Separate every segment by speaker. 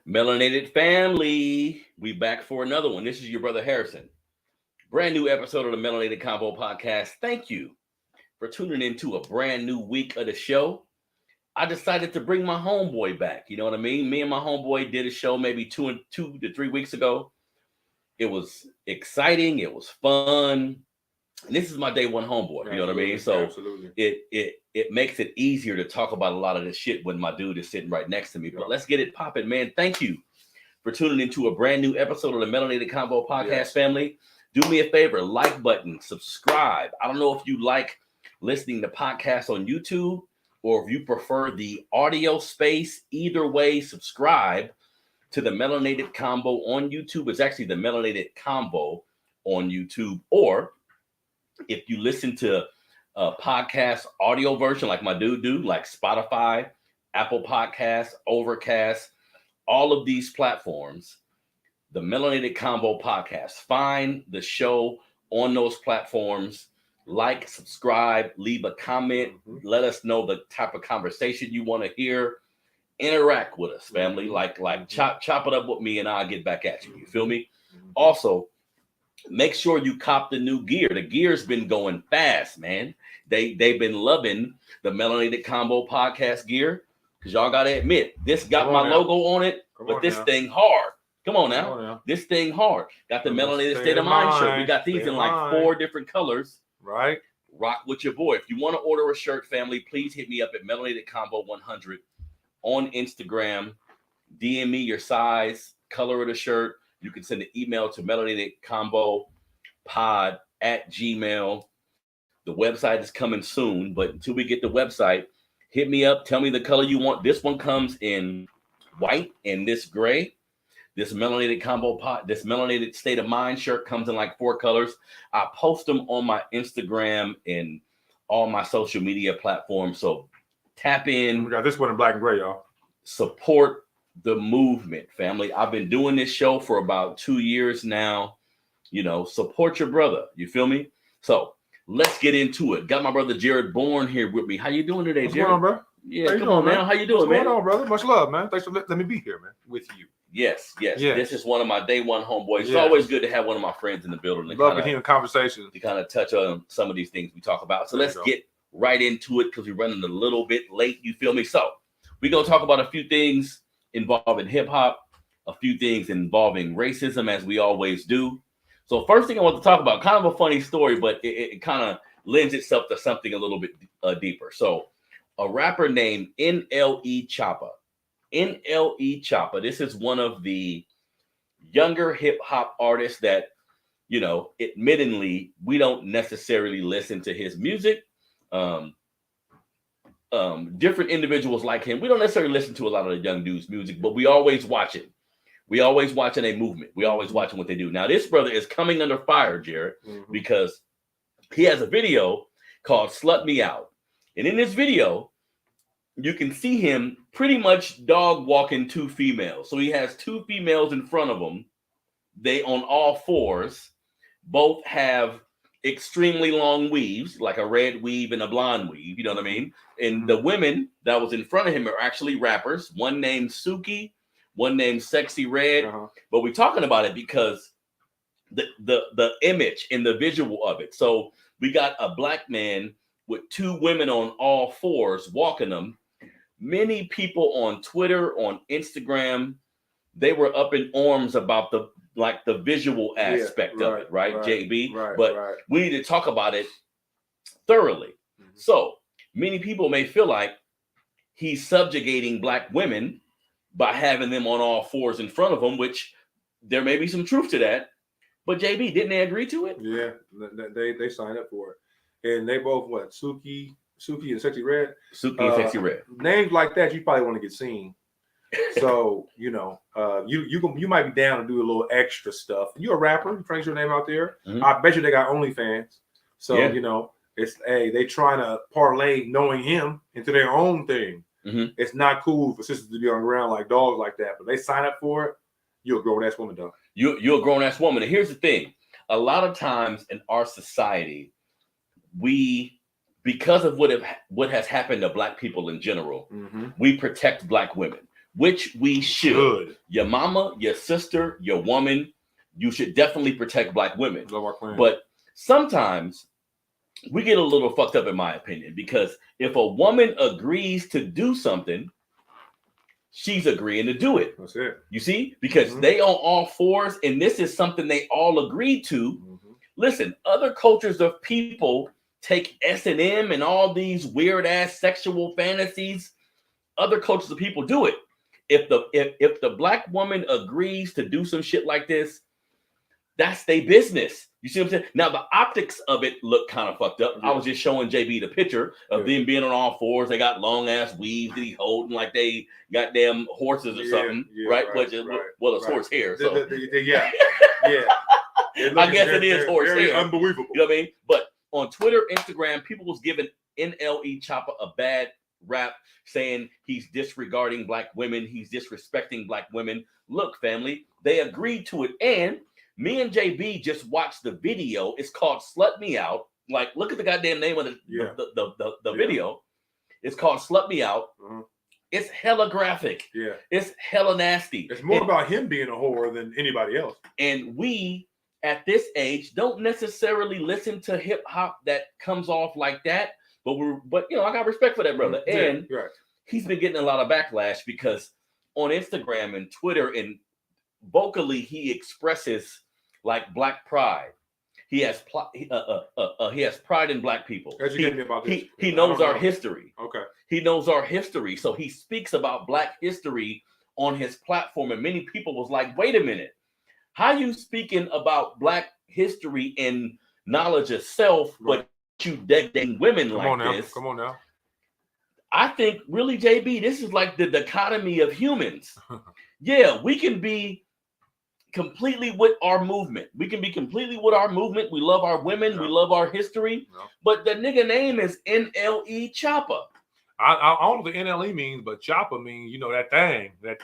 Speaker 1: Melanated family, we back for another one. This is your brother Harrison. Brand new episode of the Melanated Convo podcast. Thank you for tuning into a brand new week of the show. I decided to bring my homeboy back. You know what I mean? Me and my homeboy did a show maybe two to 3 weeks ago. It was exciting. It was fun. And this is my day one homeboy. You know what I mean? So it makes it easier to talk about a lot of this shit when my dude is sitting right next to me. But let's get it popping, man. Thank you for tuning into a brand new episode of the Melanated Convo podcast family. Do me a favor, like button, subscribe. I don't know if you like listening to podcasts on YouTube or if you prefer the audio space. Either way, subscribe to the Melanated Convo on YouTube. It's actually the Melanated Convo on YouTube. Or if you listen to a podcast audio version like my dude do, like Spotify, Apple Podcasts, Overcast, all of these platforms, the Melanated Convo podcast. Find the show on those platforms. Like, subscribe, leave a comment. Let us know the type of conversation you want to hear. Interact with us, family. Like chop it up with me and I'll get back at you. You feel me? Also, make sure you cop the new gear. The gear's been going fast, man. They've been loving the Melanated Combo podcast gear. Because y'all got to admit, this got my logo on it, but this thing hard. Come on now. This thing hard. Got the Melanated State of Mind shirt. We got these in like 4 different colors.
Speaker 2: Right.
Speaker 1: Rock with your boy. If you want to order a shirt, family, please hit me up at Melanated Combo 100 on Instagram. DM me your size, color of the shirt. You can send an email to melanatedconvopod@gmail.com. The website is coming soon, but until we get the website, hit me up. Tell me the color you want. This one comes in white and this gray. This Melanated Combo Pot, this Melanated State of Mind shirt comes in like 4 colors. I post them on my Instagram and all my social media platforms. So tap in.
Speaker 2: We got this one in black and gray, y'all.
Speaker 1: Support the movement, family. I've been doing this show for about 2 years now. You know, support your brother. You feel me? So let's get into it. Got my brother Jared Bourne here with me. How you doing today, Jared?
Speaker 2: What's going on, bro?
Speaker 1: Yeah, come on, man. How you doing, man?
Speaker 2: What's going on, brother? Much love, man. Thanks for letting me be here, man, with you.
Speaker 1: Yes. This is one of my day one homeboys. It's always good to have one of my friends in the building.
Speaker 2: Love hearing conversations.
Speaker 1: To kind of touch on some of these things we talk about. So let's get right into it because we're running a little bit late. You feel me? So we're going to talk about a few things involving hip hop, a few things involving racism, as we always do. So first thing I want to talk about, kind of a funny story, but it kind of lends itself to something a little bit deeper. So a rapper named NLE Choppa. NLE Choppa. This is one of the younger hip hop artists that, you know, admittedly, we don't necessarily listen to his music. Different individuals like him, we don't necessarily listen to a lot of the young dudes' music, but we always watch it. We always watching a movement. We always watching what they do. Now, this brother is coming under fire, Jared, because he has a video called Slut Me Out. And in this video, you can see him pretty much dog walking 2 females. So he has 2 females in front of him. They on all 4s. Both have extremely long weaves, like a red weave and a blonde weave. You know what I mean? And the women that was in front of him are actually rappers. One named Suki, one named Sexy Red. But we're talking about it because the image and the visual of it. So we got a black man with 2 women on all 4s walking them. Many people on Twitter, on Instagram, they were up in arms about the visual aspect of it, right, JB? But we need to talk about it thoroughly. So many people may feel like he's subjugating black women by having them on all 4s in front of him, which there may be some truth to that. But JB, didn't they agree to it?
Speaker 2: Yeah, they signed up for it. And they both, Suki and Sexy Red.
Speaker 1: Suki and Sexy Red.
Speaker 2: Names like that, you probably want to get seen. So, you know, you might be down to do a little extra stuff. You're a rapper. You trying to get your name out there. I bet you they got OnlyFans. So, you know, they trying to parlay knowing him into their own thing. It's not cool for sisters to be on the ground like dogs like that. But they sign up for it. You're a grown-ass woman, though. You're
Speaker 1: a grown-ass woman. And here's the thing. A lot of times in our society, because of what has happened to black people in general, we protect black women. which we should. Your mama, your sister, your woman, you should definitely protect Black women.
Speaker 2: Love our queen.
Speaker 1: But sometimes we get a little fucked up, in my opinion, because if a woman agrees to do something, she's agreeing to do it.
Speaker 2: That's it.
Speaker 1: You see? Because they on all fours, and this is something they all agreed to. Listen, other cultures of people take S&M and all these weird ass sexual fantasies. Other cultures of people do it. If the Black woman agrees to do some shit like this, that's their business. You see what I'm saying? Now the optics of it look kind of fucked up. I was just showing JB the picture of them being on all fours. They got long ass weaves that he holding like they goddamn horses or something, right? Well, it's horse hair. So
Speaker 2: yeah.
Speaker 1: I guess it is horse hair.
Speaker 2: Unbelievable.
Speaker 1: You know what I mean? But on Twitter, Instagram, people was giving NLE Choppa a bad rap, saying he's disregarding Black women, he's disrespecting Black women. Look, family, they agreed to it, and me and JB just watched the video. It's called "Slut Me Out." Like, look at the goddamn name of the video. It's called "Slut Me Out." It's hella graphic. Yeah, it's hella nasty.
Speaker 2: It's more about him being a whore than anybody else.
Speaker 1: And we, at this age, don't necessarily listen to hip hop that comes off like that. But you know, I got respect for that brother. And he's been getting a lot of backlash because on Instagram and Twitter and vocally he expresses like Black pride. He has pride in Black people.
Speaker 2: Educate me about this.
Speaker 1: He knows our history.
Speaker 2: Okay.
Speaker 1: He knows our history. So he speaks about Black history on his platform. And many people was like, wait a minute. How you speaking about Black history and knowledge of self, but you degrading women this?
Speaker 2: Come on now.
Speaker 1: I think really, JB, this is like the dichotomy of humans. Yeah, we can be completely with our movement. We can be completely with our movement. We love our women. We love our history. But the nigga name is NLE Choppa.
Speaker 2: I don't know what the NLE means, but Choppa means, you know, that thing. That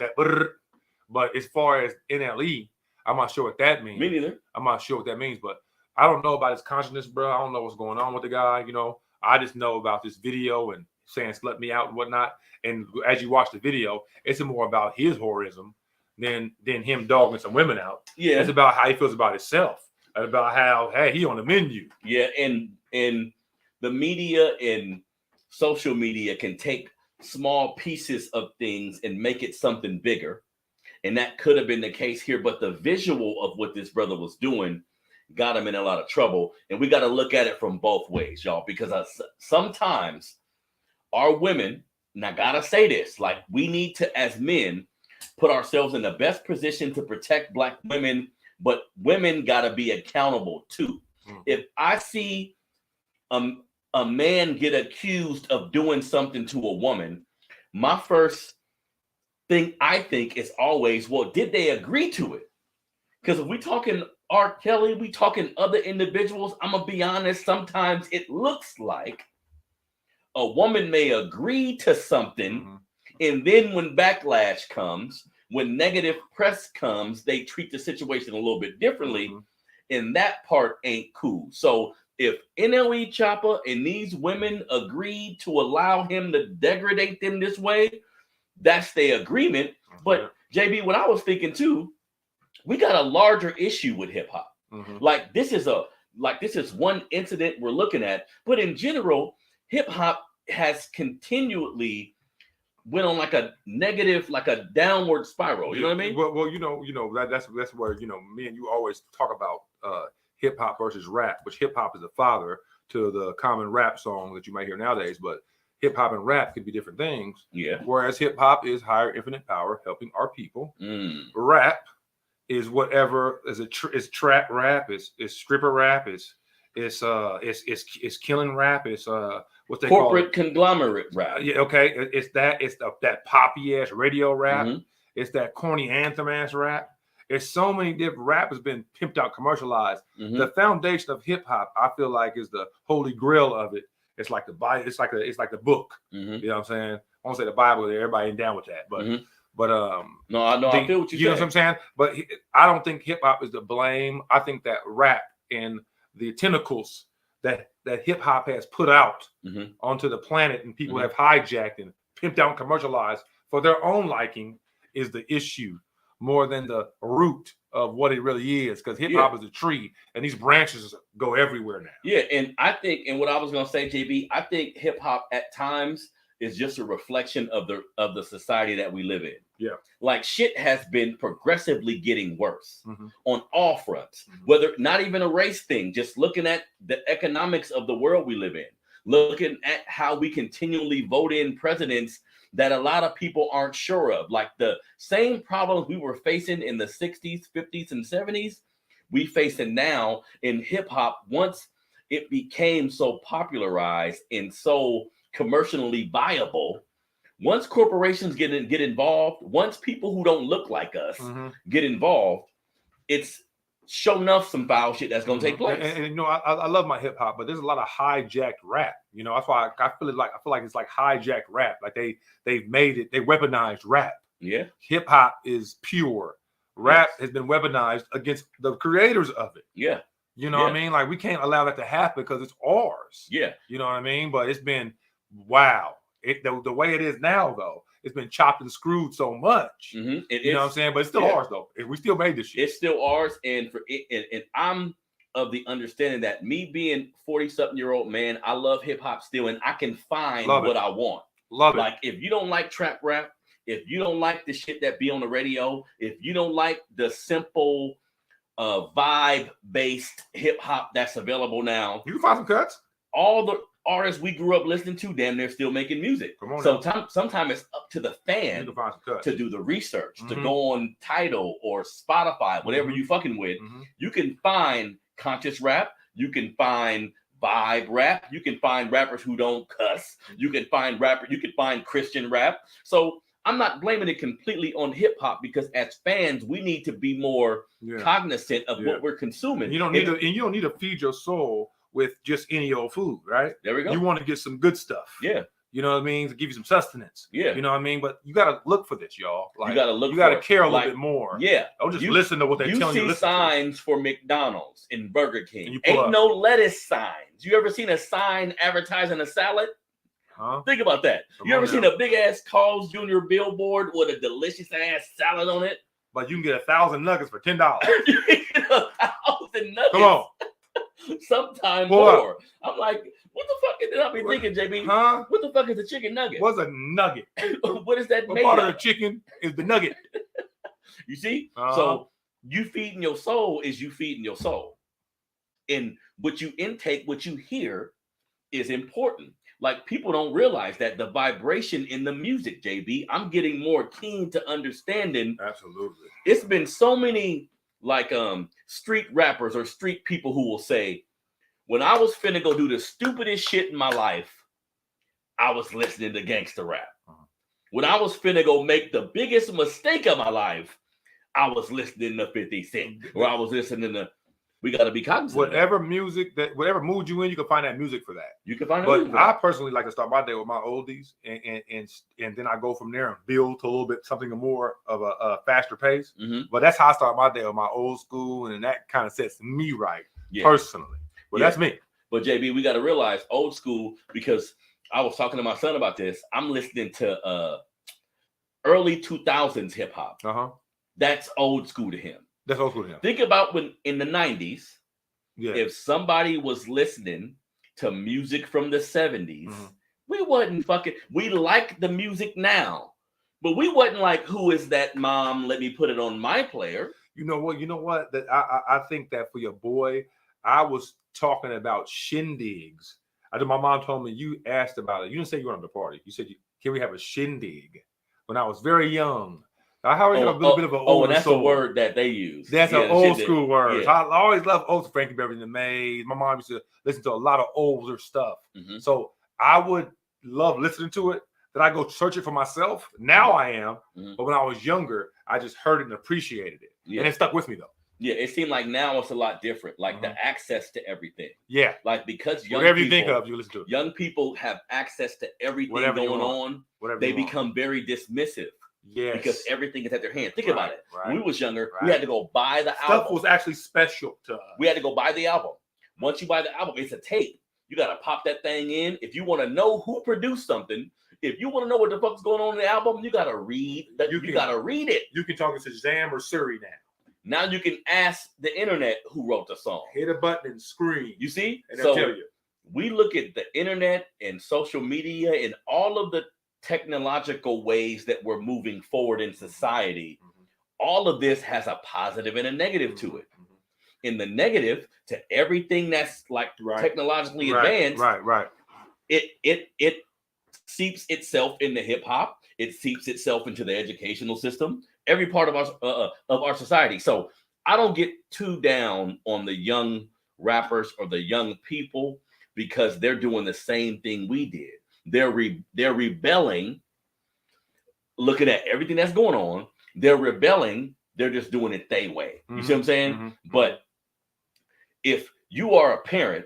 Speaker 2: But as far as NLE, I'm not sure what that means.
Speaker 1: Me neither.
Speaker 2: I'm not sure what that means, but I don't know about his consciousness, bro. I don't know what's going on with the guy. You know, I just know about this video and saying "slut me out" and whatnot. And as you watch the video, it's more about his horrorism than him dogging some women out.
Speaker 1: Yeah,
Speaker 2: it's about how he feels about himself and about how he on the menu.
Speaker 1: Yeah, and the media and social media can take small pieces of things and make it something bigger, and that could have been the case here. But the visual of what this brother was doing got him in a lot of trouble, and we got to look at it from both ways, y'all, because sometimes our women, and I gotta say this, like, we need to, as men, put ourselves in the best position to protect Black women, but women gotta be accountable too. If I see a man get accused of doing something to a woman, my first thing I think is always, well, did they agree to it? Because if we talking R. Kelly, we talking other individuals, I'm gonna be honest, sometimes it looks like a woman may agree to something, and then when backlash comes, when negative press comes, they treat the situation a little bit differently, and that part ain't cool. So if NLE Choppa and these women agreed to allow him to degrade them this way, that's their agreement. But JB, what I was thinking too, we got a larger issue with hip hop. Like this is one incident we're looking at, but in general, hip hop has continually went on like a negative, like a downward spiral. You know what I mean?
Speaker 2: Well, you know that's where, you know, me and you always talk about hip hop versus rap, which hip hop is the father to the common rap song that you might hear nowadays. But hip hop and rap could be different things. Yeah. Whereas hip hop is higher infinite power, helping our people. Rap is whatever is trap rap, is stripper rap, is killing rap, it's what they
Speaker 1: corporate conglomerate rap.
Speaker 2: Yeah, okay. It's that poppy ass radio rap. It's that corny anthem ass rap. There's so many different rap has been pimped out, commercialized. The foundation of hip hop, I feel like, is the holy grail of it. It's like the Bible. It's like the book. You know what I'm saying? I won't say the Bible. Everybody ain't down with that, but
Speaker 1: no, I know. I feel what
Speaker 2: you know what I'm saying. But I don't think hip hop is to blame. I think that rap and the tentacles that hip hop has put out onto the planet and people have hijacked and pimped out and commercialized for their own liking is the issue more than the root of what it really is. Because hip hop is a tree, and these branches go everywhere now.
Speaker 1: Yeah, and I think, and what I was gonna say, JB, I think hip hop at times is just a reflection of the society that we live in.
Speaker 2: Yeah,
Speaker 1: like shit has been progressively getting worse on all fronts. Whether not even a race thing, just looking at the economics of the world we live in, looking at how we continually vote in presidents that a lot of people aren't sure of. Like the same problems we were facing in the 60s, 50s, and 70s, we facing now in hip hop once it became so popularized and so commercially viable. Once corporations get involved, once people who don't look like us get involved, it's sure enough some foul shit that's gonna take place.
Speaker 2: And you know, I love my hip hop, but there's a lot of hijacked rap. You know, that's why I feel like it's like hijacked rap. Like they've made it, they weaponized rap.
Speaker 1: Yeah,
Speaker 2: hip hop is pure. Rap has been weaponized against the creators of it.
Speaker 1: Yeah,
Speaker 2: you know what I mean. Like we can't allow that to happen because it's ours.
Speaker 1: Yeah,
Speaker 2: you know what I mean. But it's been wow. The way it is now, though, it's been chopped and screwed so much. You know what I'm saying? But it's still ours, though. We still made this shit.
Speaker 1: It's still ours, and I'm of the understanding that me being 40-something-year-old man, I love hip hop still, and I can find what I want.
Speaker 2: Love it.
Speaker 1: Like if you don't like trap rap, if you don't like the shit that be on the radio, if you don't like the simple vibe-based hip hop that's available now,
Speaker 2: you can find some cuts.
Speaker 1: All the artists we grew up listening to, damn, they're still making music. So sometimes it's up to the fan to do the research, to go on Tidal or Spotify, whatever you fucking with. You can find conscious rap, you can find vibe rap, you can find rappers who don't cuss, you can find Christian rap. So I'm not blaming it completely on hip hop, because as fans, we need to be more cognizant of what we're consuming.
Speaker 2: You don't need to feed your soul with just any old food, right?
Speaker 1: There we go.
Speaker 2: You want to get some good stuff.
Speaker 1: Yeah.
Speaker 2: You know what I mean? To give you some sustenance.
Speaker 1: Yeah.
Speaker 2: You know what I mean? But you got to look for this, y'all. Like, you
Speaker 1: got
Speaker 2: to care a little bit more.
Speaker 1: Yeah.
Speaker 2: Don't just listen to what they're telling you.
Speaker 1: You see signs for McDonald's and Burger King. Ain't no lettuce signs. You ever seen a sign advertising a salad? Think about that. You ever seen a big ass Carl's Jr. billboard with a delicious ass salad on it?
Speaker 2: But you can get 1,000 nuggets for $10.
Speaker 1: You can get 1,000 nuggets.
Speaker 2: Come on.
Speaker 1: Sometime more. I'm like, what the fuck did I be thinking, JB? What the fuck is a chicken nugget?
Speaker 2: What's a nugget?
Speaker 1: What is that made
Speaker 2: part
Speaker 1: of?
Speaker 2: The chicken is the nugget.
Speaker 1: You see? So you feeding your soul is you feeding your soul. And what you intake, what you hear is important. Like people don't realize that the vibration in the music, JB, I'm getting more keen to understanding.
Speaker 2: Absolutely.
Speaker 1: It's been so many like street rappers or street people who will say, when I was finna go do the stupidest shit in my life, I was listening to gangster rap. When I was finna go make the biggest mistake of my life, I was listening to 50 Cent, or I was listening to. We got to be cognizant.
Speaker 2: Whatever mood you in, you can find that music for that.
Speaker 1: You can find it.
Speaker 2: But I personally like to start my day with my oldies, and then I go from there and build to a little bit something more of a faster pace. But that's how I start my day with my old school, and that kind of sets me right personally. But that's me.
Speaker 1: But JB, we got to realize old school, because I was talking to my son about this. I'm listening to early 2000s hip hop. That's old school to him.
Speaker 2: That's old school to him.
Speaker 1: Think about when in the 90s, if somebody was listening to music from the 70s, we wasn't fucking. We like the music now, but we wasn't like, who is that mom? Let me put it on my player.
Speaker 2: You know what? That I think that for your boy, I was talking about shindigs. My mom told me you asked about it. You didn't say you wanted to party. You said, can we have a shindig? When I was very young. I always got a little bit of an old
Speaker 1: and that's a word that they use.
Speaker 2: That's an old school word. I always loved old Frankie Beverly and the Maze. My mom used to listen to a lot of older stuff. So I would love listening to it. Then I go search it for myself. Now I am. But when I was younger, I just heard it and appreciated it. And it stuck with me, though.
Speaker 1: Yeah, it seemed like now it's a lot different. Like the access to everything.
Speaker 2: Yeah.
Speaker 1: Like because
Speaker 2: whatever you think of, you listen to it.
Speaker 1: Young people have access to everything going on. They become very dismissive.
Speaker 2: Yes.
Speaker 1: Because everything is at their hand. Think about it. When we was younger, we had to go buy the album.
Speaker 2: Stuff was actually special to us.
Speaker 1: We had to go buy the album. Once you buy the album, it's a tape. You got to pop that thing in. If you want to know who produced something, If you want to know what the fuck's going on in the album, you gotta read. You gotta read it.
Speaker 2: You can talk to Shazam or Siri now.
Speaker 1: Now you can ask the internet who wrote the song.
Speaker 2: Hit a button and scream.
Speaker 1: You see?
Speaker 2: And they'll tell you.
Speaker 1: We look at the internet and social media and all of the technological ways that we're moving forward in society. All of this has a positive and a negative to it. In the negative, to everything that's like technologically advanced, it seeps itself into hip hop. It seeps itself into the educational system. Every part of our society. So I don't get too down on the young rappers or the young people because they're doing the same thing we did. They're rebelling, looking at everything that's going on. They're rebelling. They're just doing it their way. You see what I'm saying? But if you are a parent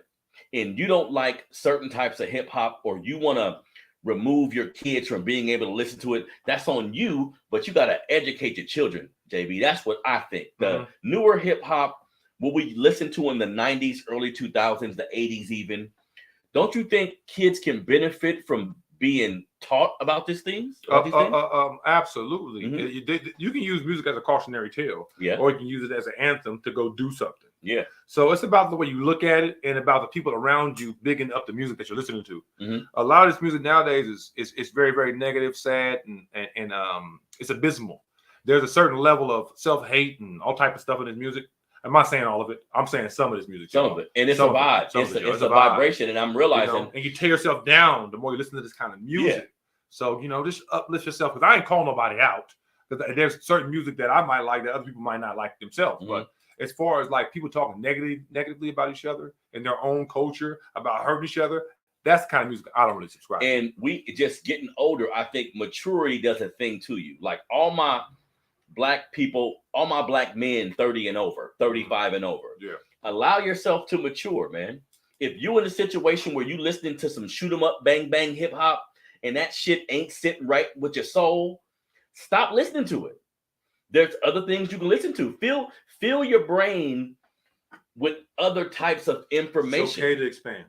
Speaker 1: and you don't like certain types of hip hop, or you want to remove your kids from being able to listen to it, that's on you, but you got to educate your children, JB. That's what I think. The newer hip hop, what we listened to in the 90s, early 2000s, the 80s even, don't you think kids can benefit from being taught about these things?
Speaker 2: Absolutely. You can use music as a cautionary tale, or you can use it as an anthem to go do something.
Speaker 1: Yeah.
Speaker 2: So it's about the way you look at it and about the people around you bigging up the music that you're listening to. A lot of this music nowadays is very, very negative, sad, and it's abysmal. There's a certain level of self-hate and all type of stuff in this music. I'm not saying all of it. I'm saying some of this music.
Speaker 1: Some of it. And it's a vibe. It's a vibration. And I'm realizing.
Speaker 2: You know, and you tear yourself down the more you listen to this kind of music. Yeah. So, just uplift yourself. Because I ain't calling nobody out. Because there's certain music that I might like that other people might not like themselves. But as far as like people talking negatively about each other and their own culture, about hurting each other, that's the kind of music I don't really subscribe to.
Speaker 1: And we just getting older, I think maturity does a thing to you. Like all my black people, all my black men 30 and over, 35 and over.
Speaker 2: Yeah.
Speaker 1: Allow yourself to mature, man. If you in a situation where you listening to some shoot 'em up, bang, bang hip hop, and that shit ain't sitting right with your soul, stop listening to it. There's other things you can listen to. Fill your brain with other types of information.
Speaker 2: It's okay to expand.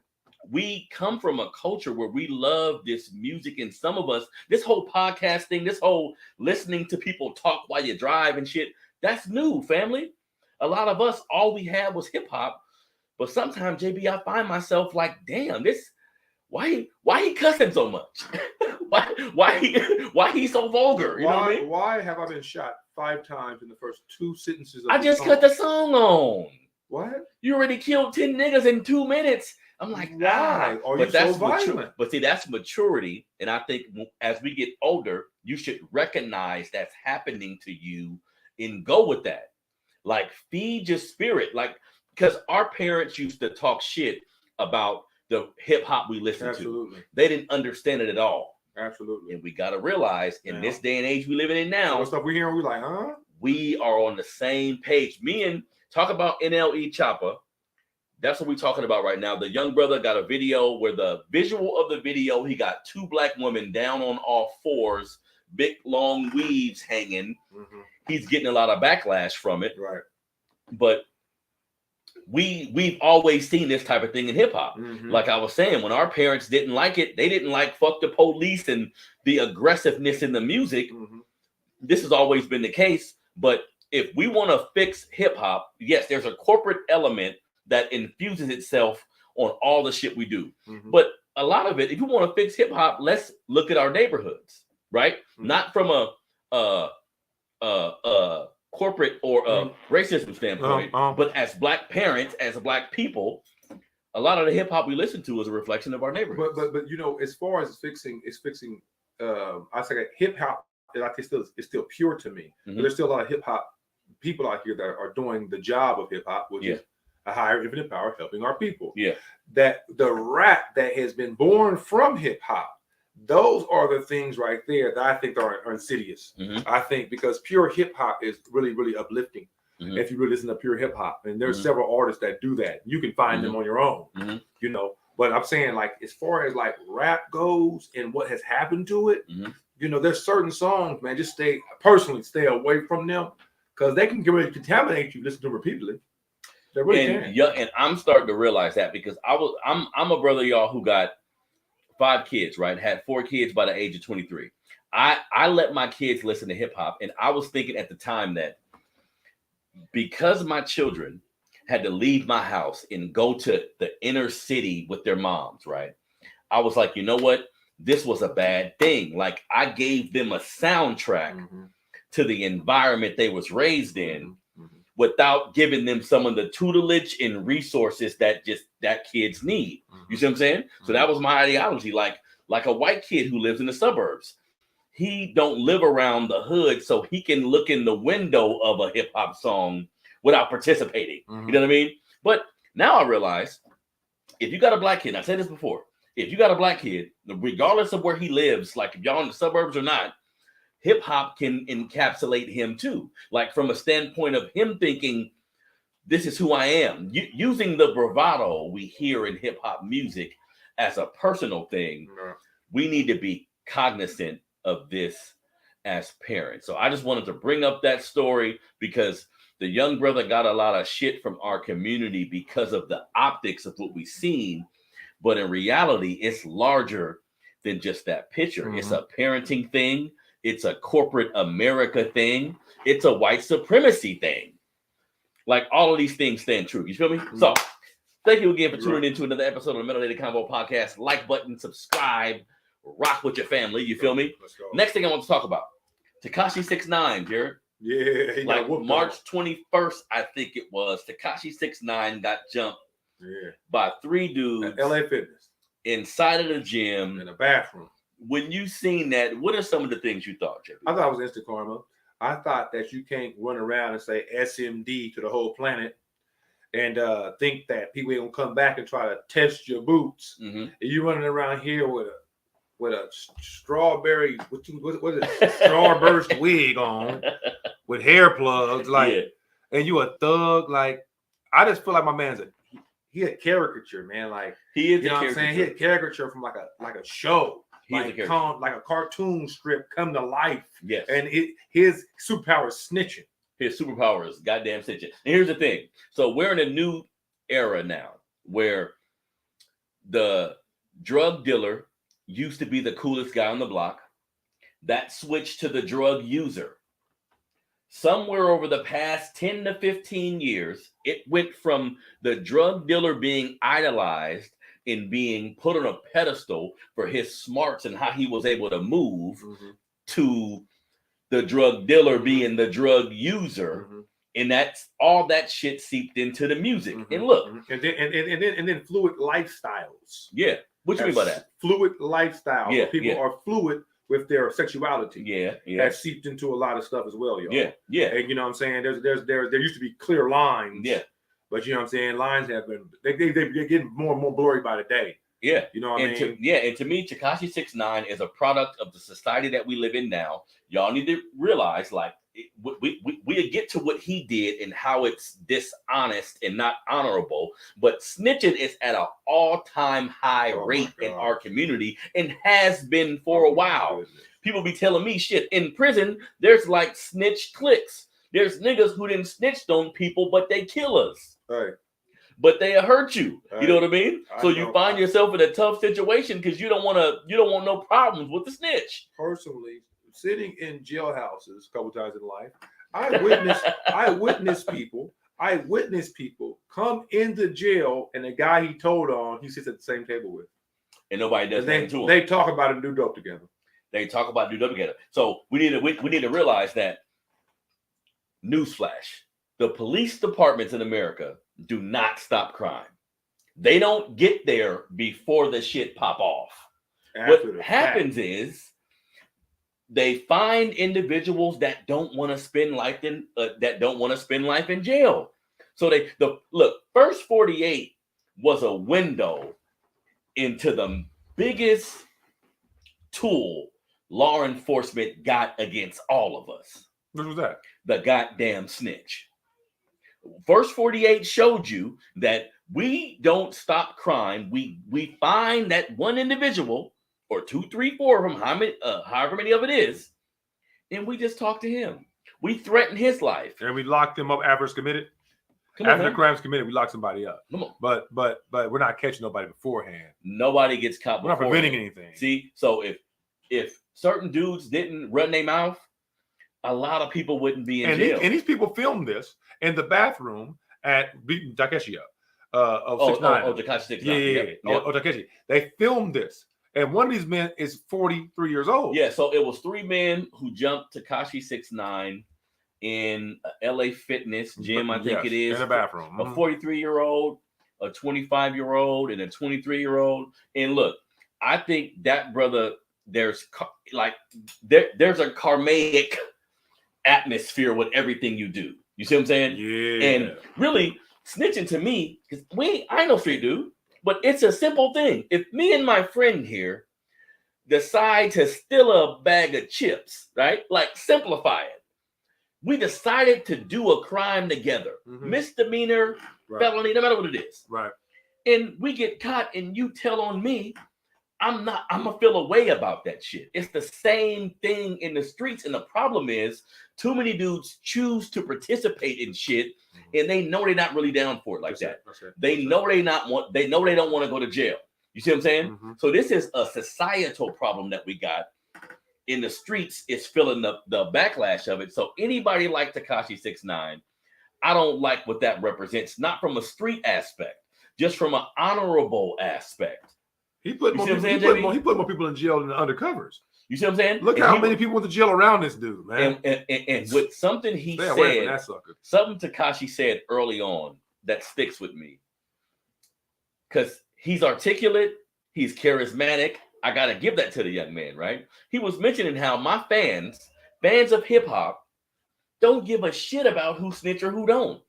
Speaker 1: We come from a culture where we love this music, and some of us, this whole podcast thing, this whole listening to people talk while you drive and shit, that's new, family. A lot of us, all we had was hip hop, but sometimes, JB, I find myself like, damn, why he cussing so much? why he so vulgar? You know what I mean?
Speaker 2: Why have I been shot 5 times in the first 2 sentences of
Speaker 1: I just cut the song on.
Speaker 2: What?
Speaker 1: You already killed 10 niggas in 2 minutes. I'm like,
Speaker 2: why? Are you so violent?
Speaker 1: But see, that's maturity. And I think as we get older, you should recognize that's happening to you and go with that. Like, feed your spirit. Like, because our parents used to talk shit about the hip hop we listened to. They didn't understand it at all.
Speaker 2: Absolutely.
Speaker 1: And we got to realize in this day and age we living in now,
Speaker 2: what stuff we hearing, we like, huh?
Speaker 1: We are on the same page. Me and talk about NLE Choppa. That's what we're talking about right now. The young brother got a video where the visual of the video, he got 2 black women down on all fours, big long weaves hanging. He's getting a lot of backlash from it.
Speaker 2: Right.
Speaker 1: But we've always seen this type of thing in hip hop. Like I was saying, when our parents didn't like it, they didn't like fuck the police and the aggressiveness in the music. This has always been the case. But if we want to fix hip hop, yes, there's a corporate element that infuses itself on all the shit we do. But a lot of it, if you want to fix hip hop, let's look at our neighborhoods, right? Not from a corporate or a racism standpoint, but as black parents, as black people, a lot of the hip hop we listen to is a reflection of our neighborhoods.
Speaker 2: But as far as fixing, I say hip hop, I think it's still pure to me. But there's still a lot of hip hop people out here that are doing the job of hip hop, which is a higher infinite power helping our people. That the rap that has been born from hip hop, those are the things right there that I think are insidious. I think because pure hip hop is really, really uplifting. If you really listen to pure hip hop, and there's several artists that do that, you can find them on your own. But I'm saying, like, as far as like rap goes and what has happened to it, there's certain songs, man, just stay away from them because they can really contaminate you. Listen to them repeatedly. They really can.
Speaker 1: Yeah, and I'm starting to realize that because I'm a brother, y'all, who got 5 kids, right? Had 4 kids by the age of 23. I let my kids listen to hip hop, and I was thinking at the time that because my children had to leave my house and go to the inner city with their moms, right? I was like, you know what? This was a bad thing. Like, I gave them a soundtrack to the environment they was raised in without giving them some of the tutelage and resources that kids need. You see what I'm saying? So that was my ideology. Like a white kid who lives in the suburbs, he don't live around the hood, so he can look in the window of a hip hop song without participating. You know what I mean? But now I realize, if you got a black kid, and I said this before, if you got a black kid, regardless of where he lives, like if y'all in the suburbs or not, hip hop can encapsulate him too. Like from a standpoint of him thinking, this is who I am. Using the bravado we hear in hip hop music as a personal thing, we need to be cognizant of this as parents. So I just wanted to bring up that story because the young brother got a lot of shit from our community because of the optics of what we've seen. But in reality, it's larger than just that picture. It's a parenting thing. It's a corporate America thing. It's a white supremacy thing. Like, all of these things stand true. You feel me? So thank you again for tuning in to another episode of the Melanated Convo Podcast. Like button, subscribe, rock with your family. You feel me?
Speaker 2: Let's go.
Speaker 1: Next thing I want to talk about, Tekashi 6ix9ine, Jared.
Speaker 2: Yeah, he
Speaker 1: like March 21st, I think it was. Tekashi 6ix9ine got jumped by 3 dudes
Speaker 2: at LA Fitness
Speaker 1: inside of the gym
Speaker 2: in a bathroom.
Speaker 1: When you seen that, what are some of the things you thought, JP?
Speaker 2: I thought it was instant karma. I thought that you can't run around and say SMD to the whole planet and think that people ain't gonna come back and try to test your boots. And you running around here with a strawberry, what is it? Starburst wig on with hair plugs, like, and you a thug. Like, I just feel like my man's he a caricature, man. Like,
Speaker 1: he is,
Speaker 2: you know what I'm saying? He a caricature from like a show. Like a cartoon strip come to life.
Speaker 1: Yes.
Speaker 2: And his superpower is snitching.
Speaker 1: His superpower is goddamn snitching. And here's the thing. So we're in a new era now where the drug dealer used to be the coolest guy on the block. That switched to the drug user. Somewhere over the past 10 to 15 years, it went from the drug dealer being idolized in being put on a pedestal for his smarts and how he was able to move to the drug dealer being the drug user. And that's all that shit seeped into the music. And look,
Speaker 2: and then fluid lifestyles.
Speaker 1: Yeah. What you mean by that?
Speaker 2: Fluid lifestyle.
Speaker 1: Yeah.
Speaker 2: People are fluid with their sexuality.
Speaker 1: Yeah.
Speaker 2: That seeped into a lot of stuff as well, y'all.
Speaker 1: Yeah.
Speaker 2: And you know what I'm saying? There used to be clear lines.
Speaker 1: Yeah.
Speaker 2: But you know what I'm saying? Lines have been they're getting more and more blurry by the day.
Speaker 1: Yeah.
Speaker 2: You know what I mean?
Speaker 1: And to me, Tekashi 6ix9ine is a product of the society that we live in now. Y'all need to realize, like, we get to what he did and how it's dishonest and not honorable, but snitching is at an all-time high rate in our community and has been for a while. People be telling me shit. In prison, there's like snitch cliques. There's niggas who didn't snitch on people, but they kill us.
Speaker 2: Right.
Speaker 1: But they hurt you.
Speaker 2: Right.
Speaker 1: You know what I mean? So you find yourself in a tough situation because you don't want no problems with the snitch.
Speaker 2: Personally, sitting in jailhouses a couple times in life, I witness people come into jail and the guy he told on, he sits at the same table with.
Speaker 1: And nobody does anything to him.
Speaker 2: They talk about it and do dope together. So we need to realize that, newsflash, the police departments in America do not stop crime. They don't get there before the shit pop off. What happens is they find individuals that don't want to spend life in jail. So First 48 was a window into the biggest tool law enforcement got against all of us. What was that? The
Speaker 1: goddamn snitch. First 48 showed you that we don't stop crime. We find that one individual or 2, 3, 4 of them, however many of it is, and we just talk to him. We threaten his life.
Speaker 2: And we locked him up after it's committed. After the crime's committed, we lock somebody up.
Speaker 1: Come on.
Speaker 2: But we're not catching nobody beforehand.
Speaker 1: Nobody gets caught beforehand.
Speaker 2: We're not preventing anything.
Speaker 1: See, so if certain dudes didn't run their mouth, a lot of people wouldn't be in jail.
Speaker 2: And these people filmed this in the bathroom at beating Tekashi up. Of 6ix9ine.
Speaker 1: Oh, Tekashi 6ix9ine.
Speaker 2: Yeah. Tekashi. They filmed this. And one of these men is 43 years old.
Speaker 1: Yeah, so it was 3 men who jumped Tekashi 6ix9ine in LA Fitness gym, I think it is.
Speaker 2: In a bathroom.
Speaker 1: A 43-year-old, a 25-year-old, and a 23-year-old. And look, I think that brother, there's a karmic atmosphere with everything you do. You see what I'm saying?
Speaker 2: Yeah.
Speaker 1: And really, snitching to me, because I ain't no street dude, but it's a simple thing. If me and my friend here decide to steal a bag of chips, right? Like, simplify it. We decided to do a crime together. Misdemeanor, felony, no matter what it is.
Speaker 2: Right.
Speaker 1: And we get caught and you tell on me, I'm gonna feel a way about that shit. It's the same thing in the streets. And the problem is too many dudes choose to participate in shit and they know they're not really down for it like that. They know they don't want to go to jail. You see what I'm saying? So this is a societal problem that we got. In the streets, it's feeling the backlash of it. So anybody like Tekashi 6ix9ine, I don't like what that represents. Not from a street aspect, just from an honorable aspect.
Speaker 2: He put more people in jail than the undercovers.
Speaker 1: You see what I'm saying?
Speaker 2: Look how many people went to jail around this dude, man.
Speaker 1: And with something he said,
Speaker 2: away from that sucker.
Speaker 1: Something Tekashi said early on that sticks with me. Because he's articulate, he's charismatic. I got to give that to the young man, right? He was mentioning how my fans of hip hop, don't give a shit about who snitch or who don't.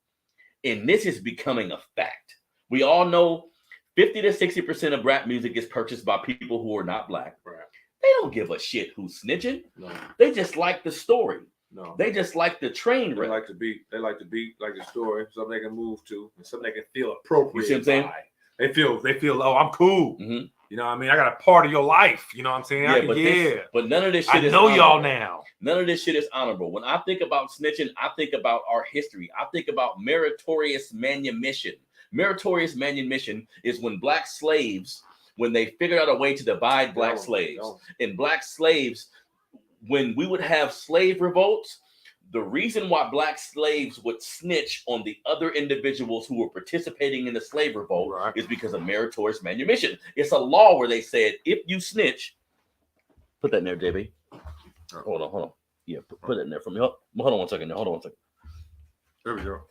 Speaker 1: And this is becoming a fact. We all know 50 to 60% of rap music is purchased by people who are not black.
Speaker 2: Right.
Speaker 1: They don't give a shit who's snitching.
Speaker 2: No.
Speaker 1: They just like the story.
Speaker 2: No.
Speaker 1: They just like the train wreck.
Speaker 2: They like the beat, like the story, something they can move to, and something they can feel appropriate.
Speaker 1: You see what I'm saying?
Speaker 2: By. They feel, oh, I'm cool. You know what I mean? I got a part of your life. You know what I'm saying?
Speaker 1: But none of this shit is
Speaker 2: honorable. Y'all
Speaker 1: honorable.
Speaker 2: now.
Speaker 1: None of this shit is honorable. When I think about snitching, I think about our history. I think about meritorious manumission. Meritorious manumission is when black slaves, when they figured out a way to divide black slaves. And black slaves, when we would have slave revolts, the reason why black slaves would snitch on the other individuals who were participating in the slave revolt is because of meritorious manumission. It's a law where they said, if you snitch, put that in there, JB. Hold on. Yeah, put it in there for me. Hold on one second.
Speaker 2: There we go.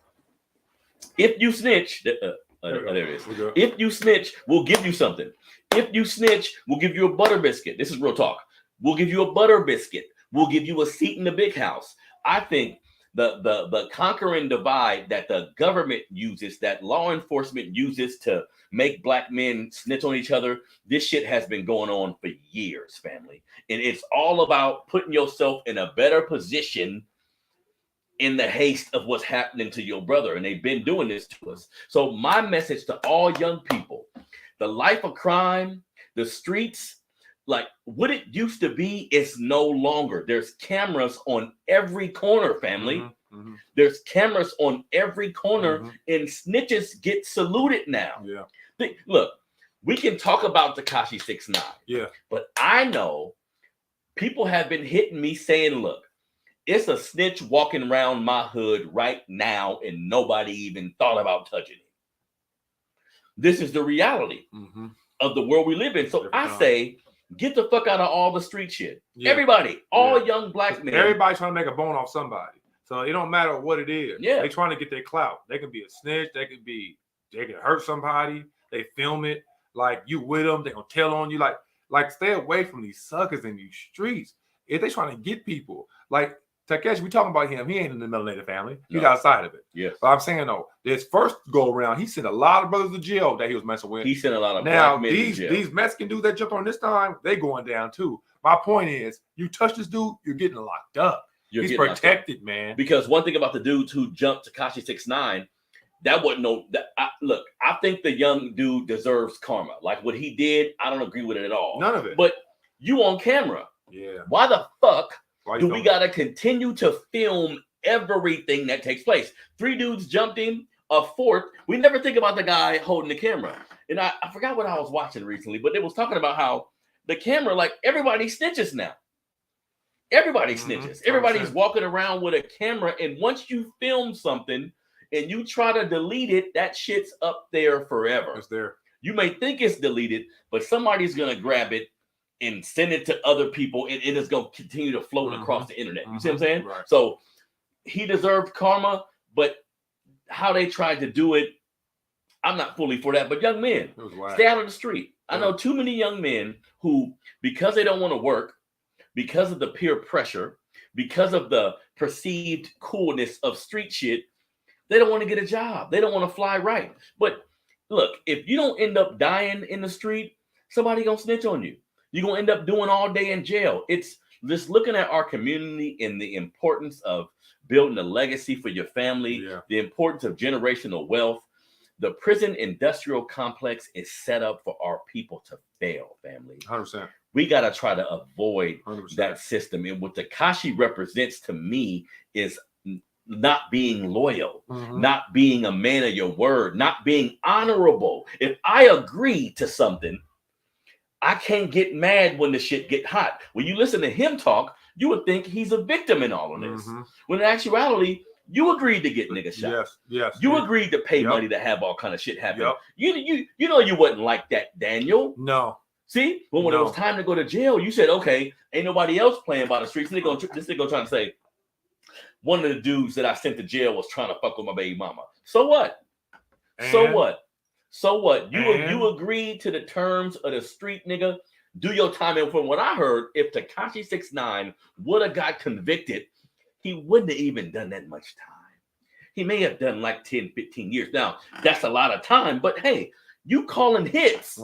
Speaker 1: If you snitch, there it is. If you snitch, we'll give you something. If you snitch, we'll give you a butter biscuit. This is real talk. We'll give you a butter biscuit. We'll give you a seat in the big house. I think the conquer and divide that the government uses, that law enforcement uses to make black men snitch on each other, this shit has been going on for years, family. And it's all about putting yourself in a better position in the haste of what's happening to your brother. And they've been doing this to us. So my message to all young people, the life of crime, the streets, like what it used to be is no longer. There's cameras on every corner, family. There's cameras on every corner and snitches get saluted now. Yeah. Look, we can talk about Tekashi 6ix9ine.
Speaker 2: Yeah. But
Speaker 1: I know people have been hitting me saying, look, it's a snitch walking around my hood right now and nobody even thought about touching him. This is the reality of the world we live in. So I say, get the fuck out of all the street shit. Yeah. Everybody, all young black men.
Speaker 2: Everybody's trying to make a bone off somebody. So it don't matter what it is.
Speaker 1: Yeah.
Speaker 2: They trying to get their clout. They can be a snitch. They can hurt somebody. They film it. Like you with them. They gonna tell on you. Like stay away from these suckers in these streets. If they trying to get people. Like Tekashi, we talking about him. He ain't in the melanated family. He's outside of it.
Speaker 1: Yeah.
Speaker 2: But I'm saying though, this first go around, he sent a lot of brothers to jail that he was messing with.
Speaker 1: He sent a lot of
Speaker 2: now
Speaker 1: black men to jail.
Speaker 2: These Mexican dudes that jumped on this time, they going down too. My point is, you touch this dude, you're getting locked up. He's protected, man.
Speaker 1: Because one thing about the dudes who jumped Tekashi 6ix9ine, that wasn't no. Look, I think the young dude deserves karma. Like what he did, I don't agree with it at all.
Speaker 2: None of it.
Speaker 1: But you on camera.
Speaker 2: Yeah.
Speaker 1: Why the fuck do we got to continue to film everything that takes place? 3 dudes jumped him. a fourth. We never think about the guy holding the camera. And I forgot what I was watching recently, but it was talking about how the camera, like everybody snitches now. Everybody snitches. Everybody's walking around with a camera. And once you film something and you try to delete it, that shit's up there forever.
Speaker 2: It's there. You
Speaker 1: may think it's deleted, but somebody's going to grab it and send it to other people, and it is going to continue to float across the internet. You see what I'm saying?
Speaker 2: Right.
Speaker 1: So he deserved karma, but how they tried to do it, I'm not fully for that. But young men, stay out of the street. I know too many young men who, because they don't want to work, because of the peer pressure, because of the perceived coolness of street shit, they don't want to get a job. They don't want to fly right. But look, if you don't end up dying in the street, somebody gonna snitch on you. You're gonna end up doing all day in jail. It's just looking at our community and the importance of building a legacy for your family, the importance of generational wealth. The prison industrial complex is set up for our people to fail, family.
Speaker 2: 100%.
Speaker 1: We got to try to avoid
Speaker 2: 100%.
Speaker 1: that system. And what Tekashi represents to me is not being loyal, not being a man of your word, not being honorable. If I agree to something, I can't get mad when the shit get hot. When you listen to him talk, you would think he's a victim in all of this. When in actuality, you agreed to get niggas shot.
Speaker 2: Yes.
Speaker 1: You agreed to pay money to have all kind of shit happen. You know you wasn't like that, Daniel.
Speaker 2: No.
Speaker 1: See, when it was time to go to jail, you said, okay, ain't nobody else playing by the streets. This nigga trying to say, one of the dudes that I sent to jail was trying to fuck with my baby mama. So what? So what? You agreed to the terms of the street, nigga. Do your time. And from what I heard, if Tekashi 6ix9ine would have got convicted, he wouldn't have even done that much time. He may have done like 10, 15 years. Now, that's a lot of time, but hey, you calling hits.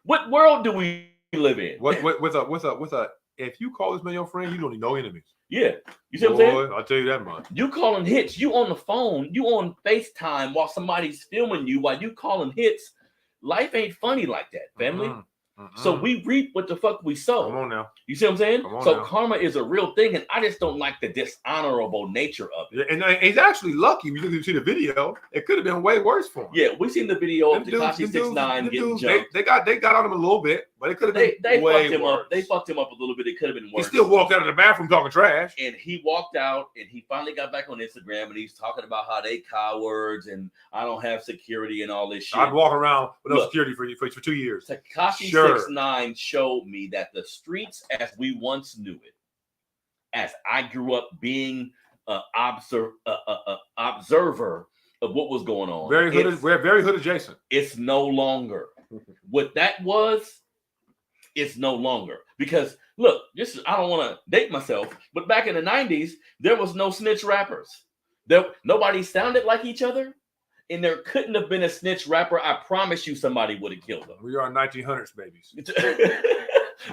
Speaker 1: What world do we live in?
Speaker 2: With a if you call this man your friend, you don't need no enemies.
Speaker 1: Yeah. You see what I'm saying?
Speaker 2: I'll tell you that much.
Speaker 1: You calling hits, you on the phone, you on FaceTime while somebody's filming you, while you calling hits. Life ain't funny like that, family. So we reap what the fuck we sow.
Speaker 2: Come on now.
Speaker 1: You see what I'm saying? So karma is a real thing, and I just don't like the dishonorable nature of it.
Speaker 2: And he's actually lucky. When you see the video, it could have been way worse for him.
Speaker 1: Yeah, we seen the video of Tekashi 6ix9ine getting jumped.
Speaker 2: They got on him a little bit, but it could have been
Speaker 1: they
Speaker 2: way
Speaker 1: fucked him
Speaker 2: worse.
Speaker 1: up. They fucked him up a little bit. It could have been worse.
Speaker 2: He still walked out of the bathroom talking trash.
Speaker 1: And he walked out, and he finally got back on Instagram, and he's talking about how they cowards and I don't have security and all this shit.
Speaker 2: I'd walk around with no security for 2 years.
Speaker 1: Tekashi 6ix9ine showed me that the streets as we once knew it, as I grew up being an observer of what was going on.
Speaker 2: Very hood adjacent.
Speaker 1: It's no longer. What that was, it's no longer. Because look, I don't want to date myself, but back in the 90s, there was no snitch rappers. Nobody sounded like each other. And there couldn't have been a snitch rapper. I promise you somebody would have killed them.
Speaker 2: We are 1900s babies.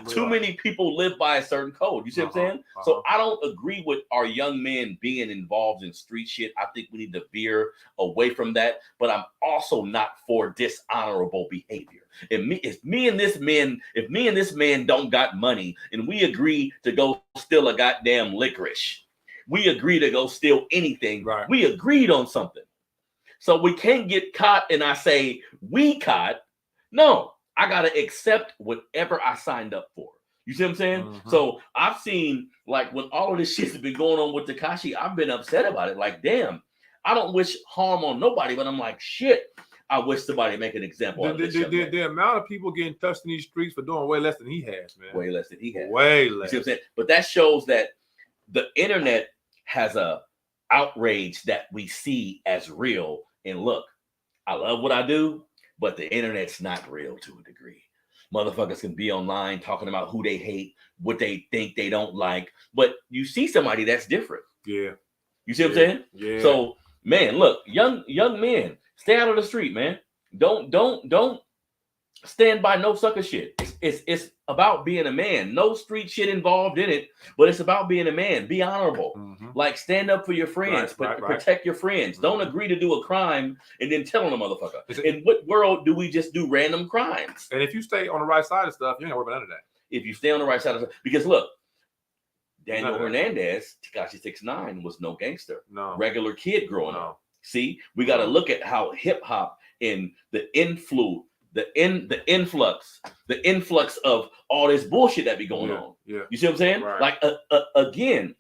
Speaker 1: Too many people live by a certain code. You see what I'm saying? So I don't agree with our young men being involved in street shit. I think we need to veer away from that. But I'm also not for dishonorable behavior. If me and this man don't got money and we agree to go steal a goddamn licorice, we agree to go steal anything.
Speaker 2: Right.
Speaker 1: We agreed on something. So we can't get caught and I say, we caught. No, I got to accept whatever I signed up for. You see what I'm saying? So I've seen, like, when all of this shit has been going on with Tekashi, I've been upset about it. Like, damn, I don't wish harm on nobody, but I'm like, shit, I wish somebody make an example of this.
Speaker 2: The amount of people getting touched in these streets for doing way less than he has, man.
Speaker 1: Way less than he has.
Speaker 2: Way less.
Speaker 1: You see what I'm saying? But that shows that the internet has a outrage that we see as real. And look, I love what I do, but the internet's not real to a degree. Motherfuckers can be online talking about who they hate, what they think they don't like, but you see somebody that's different.
Speaker 2: Yeah.
Speaker 1: You see what I'm saying?
Speaker 2: Yeah.
Speaker 1: So, man, look, young men, stay out of the street, man. Don't stand by no sucker shit. It's about being a man. No street shit involved in it, but it's about being a man. Be honorable. Like, stand up for your friends. Protect your friends. Don't agree to do a crime and then tell them a motherfucker. In what world do we just do random crimes?
Speaker 2: And if you stay on the right side of stuff, you ain't got to worry about none of that.
Speaker 1: If you stay on the right side of stuff, because look, Daniel Hernandez, Tekashi 6ix9ine was no gangster.
Speaker 2: No.
Speaker 1: Regular kid growing up. See, we got to look at how hip hop and the influx of all this bullshit that be going on.
Speaker 2: Yeah.
Speaker 1: You see what I'm saying?
Speaker 2: Right.
Speaker 1: Like again,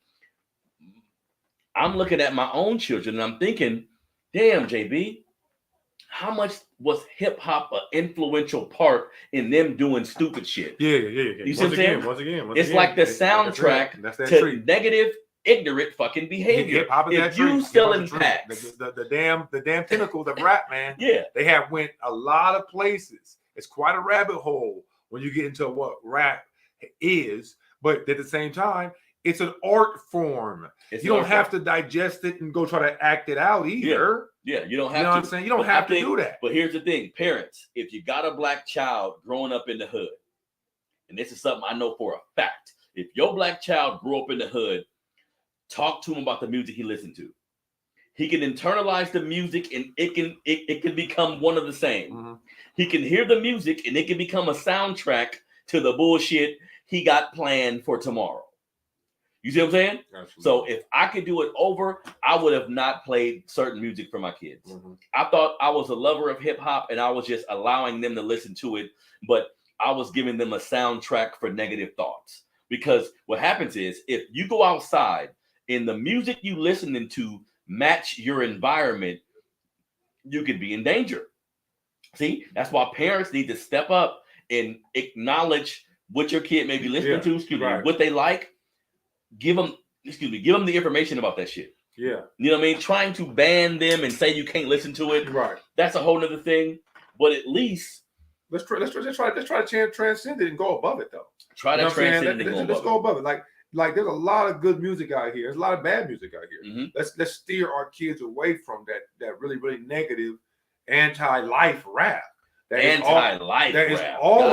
Speaker 1: I'm looking at my own children and I'm thinking, damn, JB, how much was hip hop an influential part in them doing stupid shit?
Speaker 2: Yeah.
Speaker 1: You see what I'm saying?
Speaker 2: Once again,
Speaker 1: it's like the soundtrack to negative, ignorant fucking behavior. If you still in packs,
Speaker 2: the damn tentacles of rap, man.
Speaker 1: Yeah,
Speaker 2: they have went a lot of places. It's quite a rabbit hole when you get into what rap is, but at the same time, it's an art form. You don't have to digest it and go try to act it out either.
Speaker 1: Yeah, you don't have to.
Speaker 2: You know what I'm saying? You don't have to do that.
Speaker 1: But here's the thing, parents, if you got a black child growing up in the hood, and this is something I know for a fact, if your black child grew up in the hood, talk to him about the music he listened to. He can internalize the music and it can become one of the same. Mm-hmm. He can hear the music and it can become a soundtrack to the bullshit he got planned for tomorrow. You see what I'm saying? Absolutely. So if I could do it over, I would have not played certain music for my kids. Mm-hmm. I thought I was a lover of hip hop and I was just allowing them to listen to it, but I was giving them a soundtrack for negative thoughts. Because what happens is if you go outside and the music you listening to match your environment, you could be in danger. See, that's why parents need to step up and acknowledge what your kid may be listening to, what they like. Give them the information about that shit. Yeah. You know what I mean? Trying to ban them and say you can't listen to it. Right. That's a whole nother thing. But at least
Speaker 2: let's try to transcend it and go above it though.
Speaker 1: Try to transcend it and
Speaker 2: let's go above it. Like there's a lot of good music out here. There's a lot of bad music out here. Mm-hmm. Let's steer our kids away from that really, really negative anti-life rap. That is all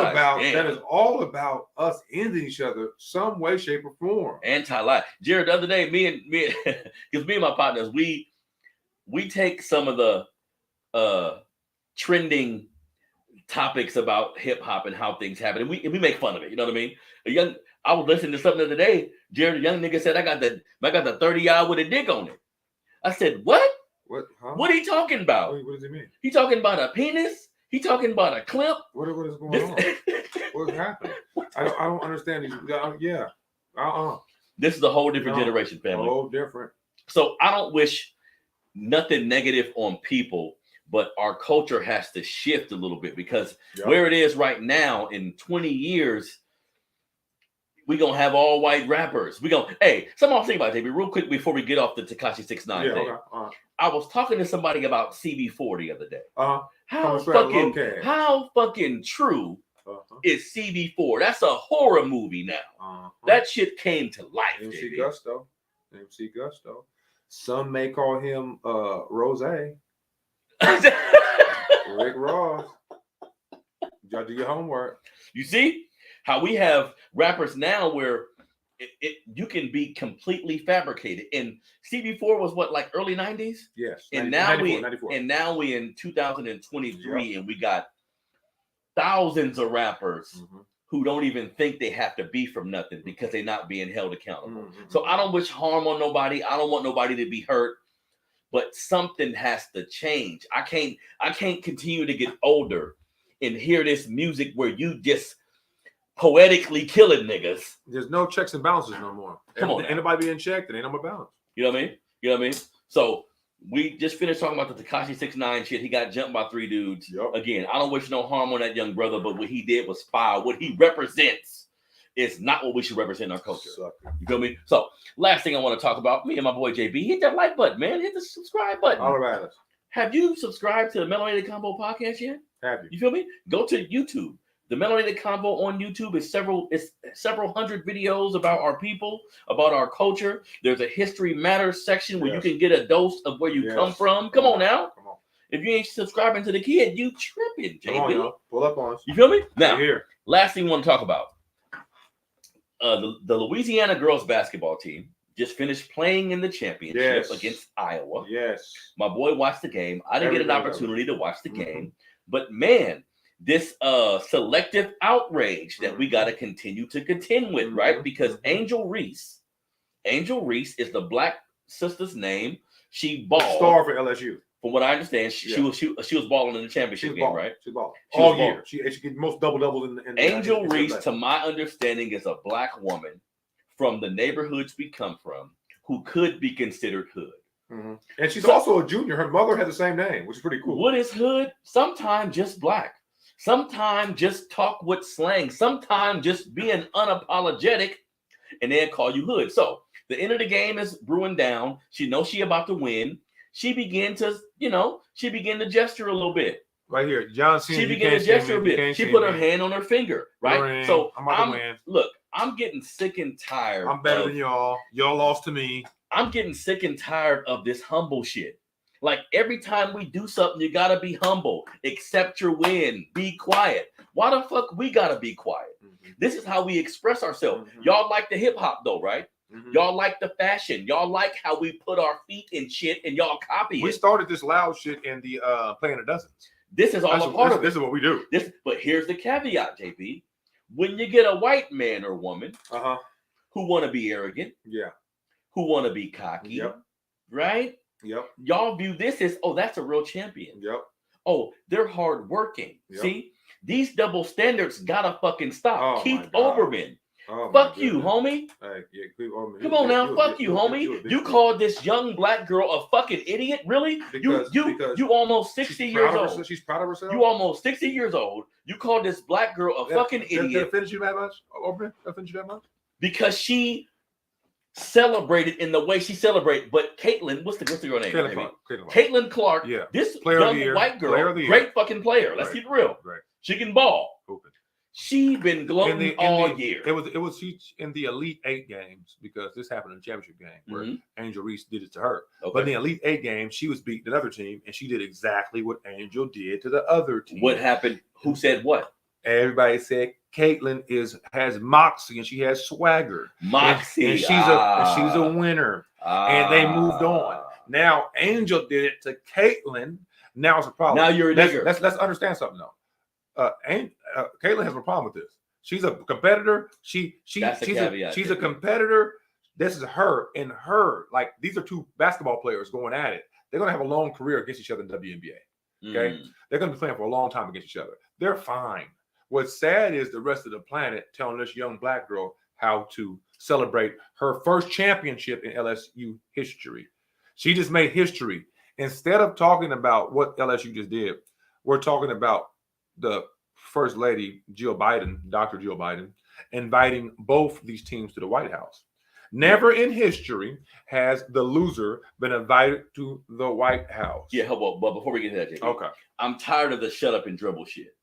Speaker 2: about us ending each other some way, shape, or form.
Speaker 1: Anti-life. Jared, the other day, me because me and my partners, we take some of the trending topics about hip hop and how things happen, and we make fun of it. You know what I mean? I was listening to something the other day. Jared, a young nigga said, I got the 30-hour with a dick on it. I said, what?
Speaker 2: What? Huh?
Speaker 1: What are you talking about?
Speaker 2: What does he mean?
Speaker 1: He talking about a penis? He talking about a clip?
Speaker 2: What is going on? What's happening? I don't understand these.
Speaker 1: This is a whole different generation, family.
Speaker 2: A whole different.
Speaker 1: So I don't wish nothing negative on people, but our culture has to shift a little bit because where it is right now, in 20 years, we're going to have all white rappers. Hey, something I'll think about, David, real quick before we get off the Tekashi 6ix9ine thing. Okay. I was talking to somebody about CB4 the other day. How fucking true is CB4? That's a horror movie now. That shit came to life.
Speaker 2: MC Gusto. Some may call him Rose. Rick Ross. Y'all do your homework.
Speaker 1: You see how we have rappers now where you can be completely fabricated. And CB4 was what, like early 90s?
Speaker 2: Yes.
Speaker 1: And
Speaker 2: 94.
Speaker 1: now we in 2023 and we got thousands of rappers who don't even think they have to be from nothing because they're not being held accountable. So I don't wish harm on nobody. I don't want nobody to be hurt. But something has to change. I can't continue to get older and hear this music where you just poetically killing niggas.
Speaker 2: There's no checks and balances no more.
Speaker 1: Come on,
Speaker 2: anybody being checked, it ain't no more balance.
Speaker 1: You know what I mean? So we just finished talking about the Tekashi 6ix9ine shit. He got jumped by 3 dudes. Yep. Again, I don't wish no harm on that young brother, but what he did was foul. What he represents is not what we should represent in our culture. You feel me? So last thing I want to talk about, me and my boy JB, hit that like button, man. Hit the subscribe button.
Speaker 2: All right.
Speaker 1: Have you subscribed to the Melanated Convo podcast yet?
Speaker 2: Have you?
Speaker 1: You feel me? Go to YouTube. The Melanated Convo on YouTube is several hundred videos about our people, about our culture. There's a History Matters section where you can get a dose of where you come from. Come on now. Come on. If you ain't subscribing to the kid, you tripping, JB.
Speaker 2: Come on, y'all. Pull up on us.
Speaker 1: You feel me? Now,
Speaker 2: here.
Speaker 1: Last thing we want to talk about. The Louisiana girls basketball team just finished playing in the championship against Iowa.
Speaker 2: Yes.
Speaker 1: My boy watched the game. I didn't get an opportunity to watch the game. But man, this selective outrage that we got to continue to contend with, right? Because Angel Reese is the black sister's name. She balled.
Speaker 2: Star for LSU.
Speaker 1: From what I understand, she was balling in the championship game, right?
Speaker 2: She was balling all year. She get most double doubles in
Speaker 1: Angel Reese, to my understanding, is a black woman from the neighborhoods we come from who could be considered hood.
Speaker 2: Mm-hmm. And she's also a junior. Her mother had the same name, which is pretty cool.
Speaker 1: What is hood? Sometimes just black. Sometimes just talk with slang. Sometimes just being unapologetic, and they'll call you hood. So the end of the game is brewing down. She knows she about to win. She began to, gesture a little bit.
Speaker 2: Right here, John Cena.
Speaker 1: She began to gesture a bit. She put her hand on her finger, right? So I'm getting sick and tired.
Speaker 2: I'm better than y'all. Y'all lost to me.
Speaker 1: I'm getting sick and tired of this humble shit. Like every time we do something, you gotta be humble. Accept your win. Be quiet. Why the fuck we gotta be quiet? Mm-hmm. This is how we express ourselves. Mm-hmm. Y'all like the hip hop though, right? Mm-hmm. Y'all like the fashion. Y'all like how we put our feet in shit and y'all copy it.
Speaker 2: We started this loud shit in the Playing the Dozens.
Speaker 1: This is all a part of it.
Speaker 2: This is what we do.
Speaker 1: But here's the caveat, JB. When you get a white man or woman who want to be arrogant, who want to be cocky, right?
Speaker 2: Yep.
Speaker 1: Y'all view this as, oh, that's a real champion.
Speaker 2: Yep.
Speaker 1: Oh, they're hardworking. Yep. See, these double standards gotta fucking stop. Keith Olbermann. Fuck you, homie.
Speaker 2: Hey,
Speaker 1: come on now, fuck you, homie. You called this young black girl a fucking idiot? Really? Because you almost 60 years old.
Speaker 2: She's proud of herself.
Speaker 1: You almost 60 years old. You called this black girl a fucking idiot.
Speaker 2: Did it finish you that much? Did it finish you that much?
Speaker 1: Because she celebrated in the way she celebrated. But Caitlin, what's the girl name? Caitlin Clark.
Speaker 2: Yeah.
Speaker 1: This
Speaker 2: player
Speaker 1: young white girl, great fucking player. Let's keep it real.
Speaker 2: Right.
Speaker 1: She can ball.
Speaker 2: Open.
Speaker 1: She been gloating all year.
Speaker 2: It was she in the Elite 8 games, because this happened in the championship game where Angel Reese did it to her. Okay. But in the Elite 8 game, she was beating another team, and she did exactly what Angel did to the other team.
Speaker 1: What happened? Who said what?
Speaker 2: Everybody said Caitlin has moxie and she has swagger.
Speaker 1: Moxie.
Speaker 2: And she's a winner. And they moved on. Now Angel did it to Caitlin. Now it's a problem.
Speaker 1: Now you're a nigger.
Speaker 2: Let's understand something though. Caitlin has a problem with this. She's a competitor. She's a competitor. This is her and her. Like, these are two basketball players going at it. They're gonna have a long career against each other in WNBA. Okay, they're gonna be playing for a long time against each other. They're fine. What's sad is the rest of the planet telling this young black girl how to celebrate her first championship in LSU history. She just made history. Instead of talking about what LSU just did, we're talking about the First Lady, Dr. Jill Biden, inviting both these teams to the White House. Never in history has the loser been invited to the White House.
Speaker 1: Yeah, but before we get to that, JP,
Speaker 2: okay.
Speaker 1: I'm tired of the shut up and dribble shit.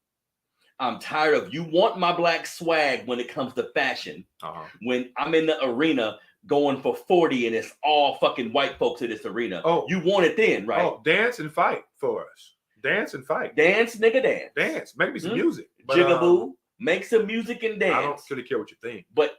Speaker 1: I'm tired of, you want my black swag when it comes to fashion. When I'm in the arena going for 40 and it's all fucking white folks in this arena. Oh, you want it then, right? Oh,
Speaker 2: dance and fight for us. Dance and fight.
Speaker 1: Dance, nigga, dance.
Speaker 2: Dance. Make me some music.
Speaker 1: Jigaboo. Make some music and dance.
Speaker 2: I don't really care what you think.
Speaker 1: But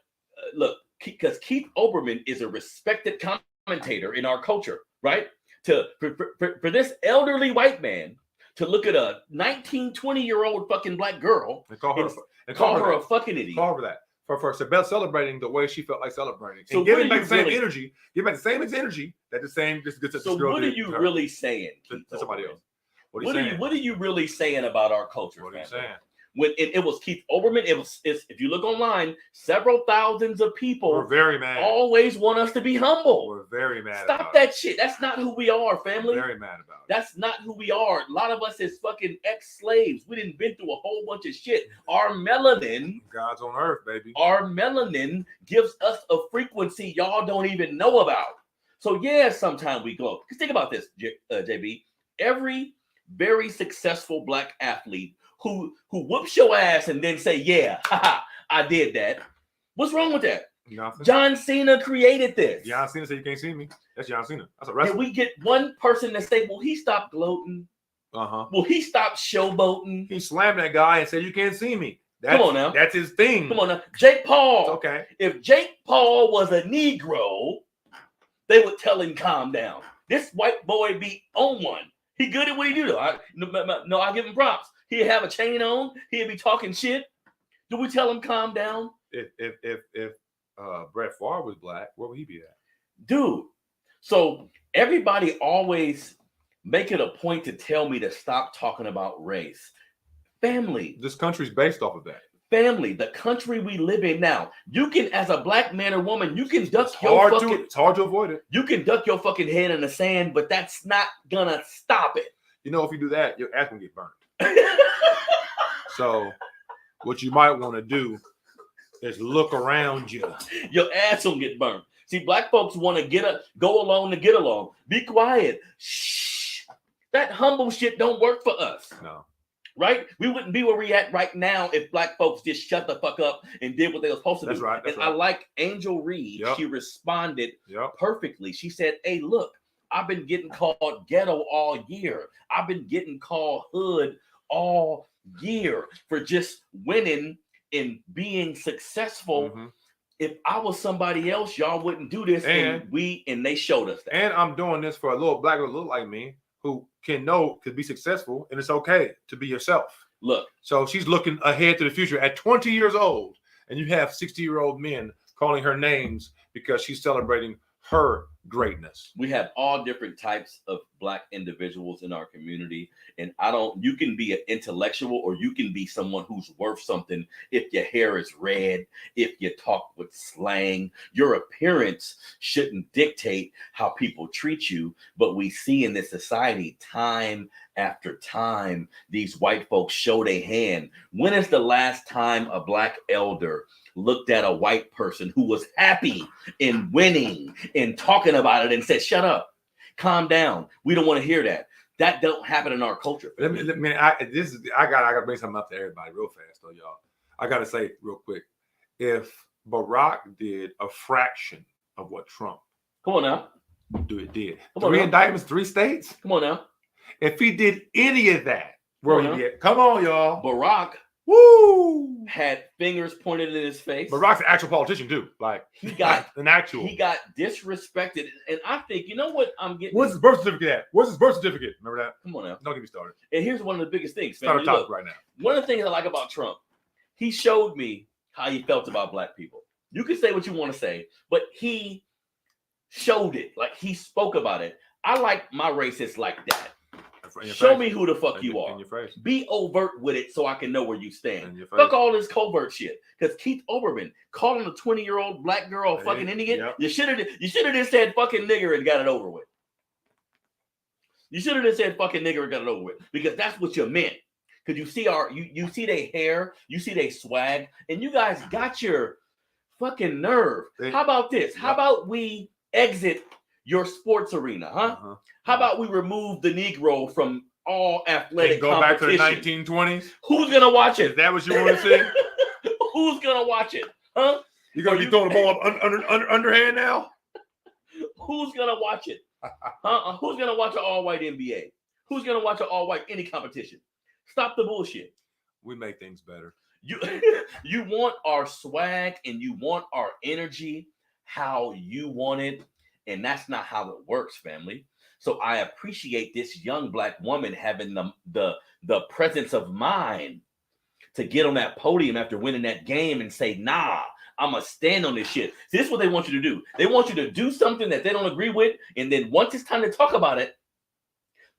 Speaker 1: look, because Keith Olbermann is a respected commentator in our culture, right? For this elderly white man to look at a 19, 20-year-old fucking black girl
Speaker 2: and call her
Speaker 1: a fucking idiot.
Speaker 2: Call her that. For celebrating the way she felt like celebrating. So and giving back the same energy. Give back the same energy that the same this girl.
Speaker 1: So what are you really saying
Speaker 2: to somebody else?
Speaker 1: What are you really saying about our culture?
Speaker 2: What are you saying?
Speaker 1: When it was Keith Olbermann, it's if you look online, several thousands of people
Speaker 2: were very mad.
Speaker 1: Always want us to be humble.
Speaker 2: We're very mad.
Speaker 1: Stop that shit. That's not who we are, family.
Speaker 2: We're very mad about it.
Speaker 1: That's not who we are. A lot of us is fucking ex-slaves. We didn't been through a whole bunch of shit. Our melanin,
Speaker 2: God's on earth, baby.
Speaker 1: Our melanin gives us a frequency y'all don't even know about. So yeah, sometimes we glow. Because think about this, JB. Every very successful black athlete who whoops your ass and then say, yeah, haha, I did that. What's wrong with that?
Speaker 2: Nothing.
Speaker 1: John Cena created this.
Speaker 2: John Cena said you can't see me. That's John Cena. That's a wrestler.
Speaker 1: And we get one person to say, well, he stopped gloating. Well, he stopped showboating.
Speaker 2: He slammed that guy and said, you can't see me.
Speaker 1: Come on now.
Speaker 2: That's his thing.
Speaker 1: Come on now. Jake Paul.
Speaker 2: It's okay.
Speaker 1: If Jake Paul was a Negro, they would tell him calm down. This white boy be on one. He good at what he do though. I give him props. He'd have a chain on. He'd be talking shit. Do we tell him calm down?
Speaker 2: If Brett Favre was black, where would he be at?
Speaker 1: Dude. So everybody always make it a point to tell me to stop talking about race. Family.
Speaker 2: This country's based off of that.
Speaker 1: Family, the country we live in now. You can, as a black man or woman, you can duck
Speaker 2: It's hard to avoid it.
Speaker 1: You can duck your fucking head in the sand, but that's not gonna stop it.
Speaker 2: You know, if you do that, your ass will get burnt. So what you might want to do is look around you.
Speaker 1: Your ass will get burnt. See, black folks want to go along to get along. Be quiet. Shh. That humble shit don't work for us.
Speaker 2: No.
Speaker 1: Right? We wouldn't be where we at right now if black folks just shut the fuck up and did what they were supposed to do.
Speaker 2: That's right.
Speaker 1: And I like Angel Reed.
Speaker 2: Yep.
Speaker 1: She responded
Speaker 2: Yep.
Speaker 1: perfectly. She said, hey, look, I've been getting called ghetto all year. I've been getting called hood all year for just winning and being successful.
Speaker 2: Mm-hmm.
Speaker 1: If I was somebody else, y'all wouldn't do this. And they showed us that.
Speaker 2: And I'm doing this for a little black girl look like me who could be successful, and it's okay to be yourself.
Speaker 1: Look.
Speaker 2: So she's looking ahead to the future at 20 years old, and you have 60-year-old men calling her names because she's celebrating her greatness.
Speaker 1: We have all different types of black individuals in our community. And you can be an intellectual or you can be someone who's worth something if your hair is red, if you talk with slang. Your appearance shouldn't dictate how people treat you. But we see in this society time after time, these white folks show their hand. When is the last time a black elder looked at a white person who was happy in winning and talking about it and said, shut up, calm down. We don't want to hear that. That don't happen in our culture.
Speaker 2: I gotta bring something up to everybody real fast though, y'all. I gotta say real quick. If Barack did a fraction of what Trump
Speaker 1: did.
Speaker 2: Did. 3 indictments, 3 states?
Speaker 1: Come on now.
Speaker 2: If he did any of that, where would he be at? Come on, y'all.
Speaker 1: Barack
Speaker 2: Woo!
Speaker 1: had fingers pointed in his face.
Speaker 2: Barack's an actual politician too. Like
Speaker 1: he got
Speaker 2: He
Speaker 1: got disrespected, and I think you know what I'm getting.
Speaker 2: What's his birth certificate at? What's his birth certificate? Remember that?
Speaker 1: Come on now.
Speaker 2: Don't get me started.
Speaker 1: And here's one of the biggest things.
Speaker 2: Start a topic right now.
Speaker 1: One of the things I like about Trump, he showed me how he felt about black people. You can say what you want to say, but he showed it. Like he spoke about it. I like my racists like that. Show me who the fuck you are. Be overt with it so I can know where you stand. Fuck all this covert shit. Because Keith Olbermann calling a 20-year-old black girl a fucking idiot. Yep. You should have just said fucking nigger and got it over with. You should have just said fucking nigger and got it over with. Because that's what you meant. Because you see you see their hair, you see their swag, and you guys got your fucking nerve. How about this? How about we exit your sports arena, huh? How about we remove the Negro from all athletic
Speaker 2: go back to the 1920s?
Speaker 1: Who's gonna watch it?
Speaker 2: Is that what you want to see?
Speaker 1: Who's gonna watch it? Huh?
Speaker 2: You're gonna be throwing the ball up underhand now?
Speaker 1: Who's gonna watch it? Who's gonna watch an all-white NBA? Who's gonna watch an all-white any competition? Stop the bullshit.
Speaker 2: We make things better.
Speaker 1: You want our swag and you want our energy how you want it. And that's not how it works, family. So I appreciate this young black woman having the presence of mind to get on that podium after winning that game and say, nah, I'm going to stand on this shit. See, this is what they want you to do. They want you to do something that they don't agree with. And then once it's time to talk about it,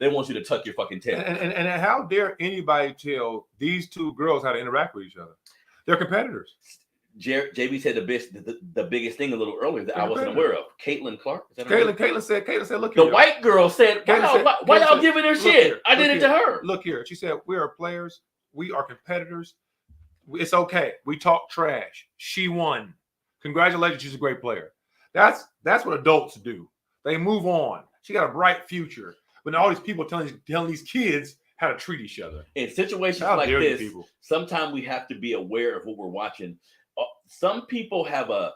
Speaker 1: they want you to tuck your fucking tail.
Speaker 2: And how dare anybody tell these two girls how to interact with each other? They're competitors.
Speaker 1: JB said the biggest thing a little earlier that I wasn't aware of. Caitlin Clark.
Speaker 2: Caitlin said, look here.
Speaker 1: The white girl said, why y'all giving her shit? I did it to her.
Speaker 2: Look here. She said, we are players. We are competitors. It's okay. We talk trash. She won. Congratulations. She's a great player. That's what adults do. They move on. She got a bright future. When all these people telling these kids how to treat each other.
Speaker 1: In situations like this, sometimes we have to be aware of what we're watching. Some people have a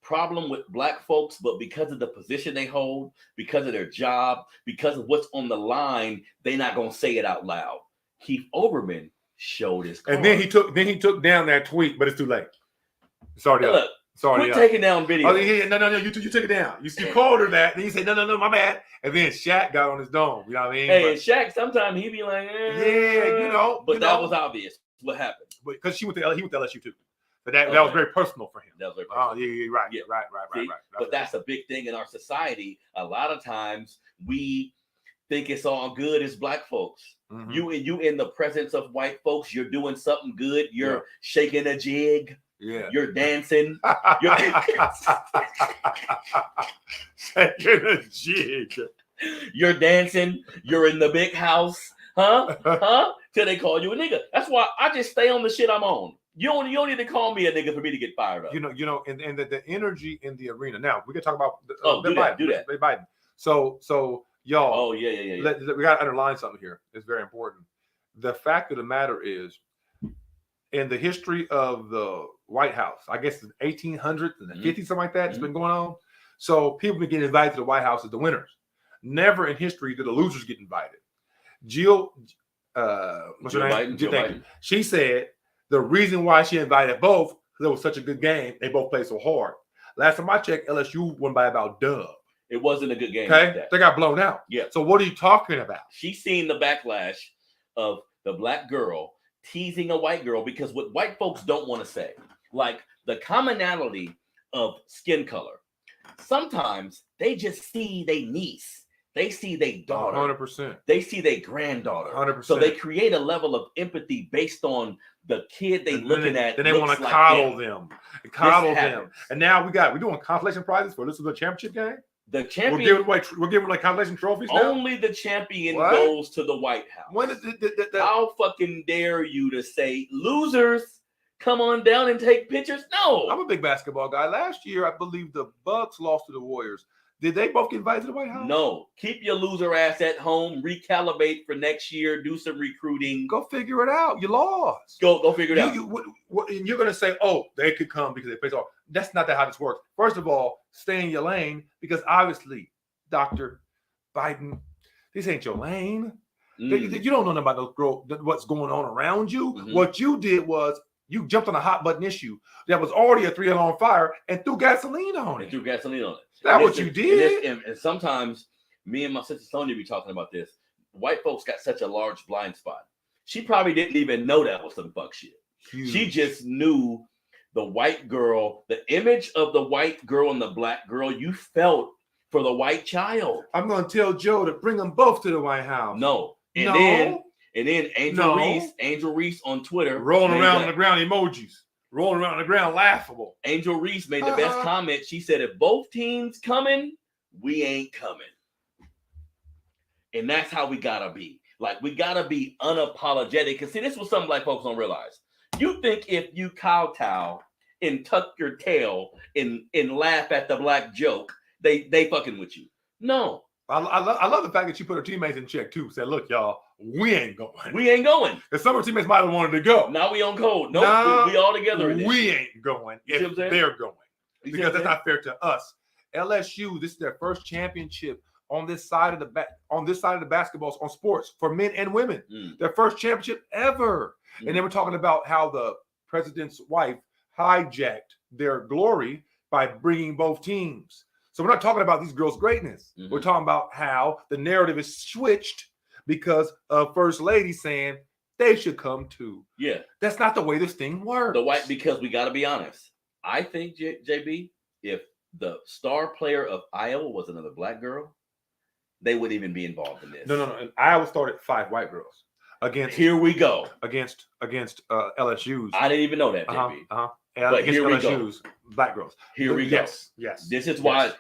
Speaker 1: problem with black folks, but because of the position they hold, because of their job, because of what's on the line, they're not gonna say it out loud. Keith Olbermann showed his card.
Speaker 2: And then he took down that tweet, but it's too late. It's already up.
Speaker 1: Quit taking down video.
Speaker 2: No, you took it down. You called her that, then you said no, my bad. And then Shaq got on his dome. You know what I mean?
Speaker 1: Hey, Shaq, sometimes he be like,
Speaker 2: yeah,
Speaker 1: But that was obvious what happened.
Speaker 2: Because he went to LSU too. But that was very personal for him.
Speaker 1: That was very personal.
Speaker 2: Oh, yeah, right.
Speaker 1: Yeah.
Speaker 2: Right.
Speaker 1: But that's a big thing in our society. A lot of times we think it's all good as black folks. Mm-hmm. You in the presence of white folks, you're doing something good. You're shaking a jig.
Speaker 2: Yeah.
Speaker 1: You're dancing.
Speaker 2: Shaking a jig.
Speaker 1: You're dancing. You're in the big house. Huh? Till they call you a nigga. That's why I just stay on the shit I'm on. You don't need to call me a nigga for me to get fired up.
Speaker 2: You know, and the energy in the arena. Now we can talk about
Speaker 1: do that.
Speaker 2: Biden. So y'all.
Speaker 1: Oh yeah.
Speaker 2: We got to underline something here. It's very important. The fact of the matter is, in the history of the White House, I guess the 1800s and the 50s, something like that, it's been going on. So people been getting invited to the White House as the winners. Never in history did the losers get invited. Jill, what's her name?
Speaker 1: Jill Biden.
Speaker 2: She said the reason why she invited both because it was such a good game. They both played so hard. Last time I checked, LSU won by about dub.
Speaker 1: It wasn't a good game.
Speaker 2: Okay,
Speaker 1: like that.
Speaker 2: They got blown out.
Speaker 1: Yeah.
Speaker 2: So what are you talking about?
Speaker 1: She's seen the backlash of the black girl teasing a white girl because what white folks don't want to say, like the commonality of skin color. Sometimes they just see their niece. They see their daughter.
Speaker 2: 100%.
Speaker 1: They see their granddaughter.
Speaker 2: 100%.
Speaker 1: So they create a level of empathy based on the kid they looking at.
Speaker 2: Then they want to coddle them. Coddle them. And now we're doing consolation prizes for this championship game.
Speaker 1: The champion.
Speaker 2: We're giving like consolation trophies now?
Speaker 1: Only the champion goes to the White House.
Speaker 2: When is
Speaker 1: How fucking dare you to say losers come on down and take pictures? No.
Speaker 2: I'm a big basketball guy. Last year, I believe the Bucks lost to the Warriors. Did they both get invited to the White House?
Speaker 1: No. Keep your loser ass at home. Recalibrate for next year. Do some recruiting.
Speaker 2: Go figure it out. You lost.
Speaker 1: Go figure it out.
Speaker 2: And you're going to say, oh, they could come because they play so hard. That's not how this works. First of all, stay in your lane because obviously, Dr. Biden, this ain't your lane. You don't know nothing about what's going on around you. Mm-hmm. What you did was you jumped on a hot button issue that was already a 3 on fire and threw gasoline on it. That's what you did.
Speaker 1: And sometimes me and my sister Sonia be talking about this. White folks got such a large blind spot. She probably didn't even know that was some fuck shit. Huge. She just knew the white girl, the image of the white girl and the black girl you felt for the white child.
Speaker 2: I'm going to tell Joe to bring them both to the White House.
Speaker 1: No. And then Angel Reese on Twitter.
Speaker 2: Rolling around on the ground emojis. Rolling around on the ground laughable.
Speaker 1: Angel Reese made the best comment. She said, if both teams coming, we ain't coming. And that's how we got to be. Like, we got to be unapologetic. Because, see, this was something black folks don't realize. You think if you kowtow and tuck your tail and laugh at the black joke, they fucking with you. No.
Speaker 2: I love the fact that you put her teammates in check, too. Said, look, y'all, we ain't going.
Speaker 1: We ain't going.
Speaker 2: Because some of our teammates might have wanted to go.
Speaker 1: Now we on code. Nope, we all together.
Speaker 2: We ain't going if they're going. Because that's not fair to us. LSU, this is their first championship on this side of the basketball on sports for men and women. Their first championship ever. And then we're talking about how the president's wife hijacked their glory by bringing both teams. So we're not talking about these girls' greatness. We're talking about how the narrative is switched because of First Lady saying they should come too.
Speaker 1: Yeah.
Speaker 2: That's not the way this thing works.
Speaker 1: Because we got to be honest. I think, JB, if the star player of Iowa was another black girl, they wouldn't even be involved in this.
Speaker 2: No. And Iowa started 5 white girls.
Speaker 1: Here we go.
Speaker 2: Against LSU's.
Speaker 1: I didn't even know that, JB.
Speaker 2: But here LSU's black girls.
Speaker 1: Here we go.
Speaker 2: Yes.
Speaker 1: This is why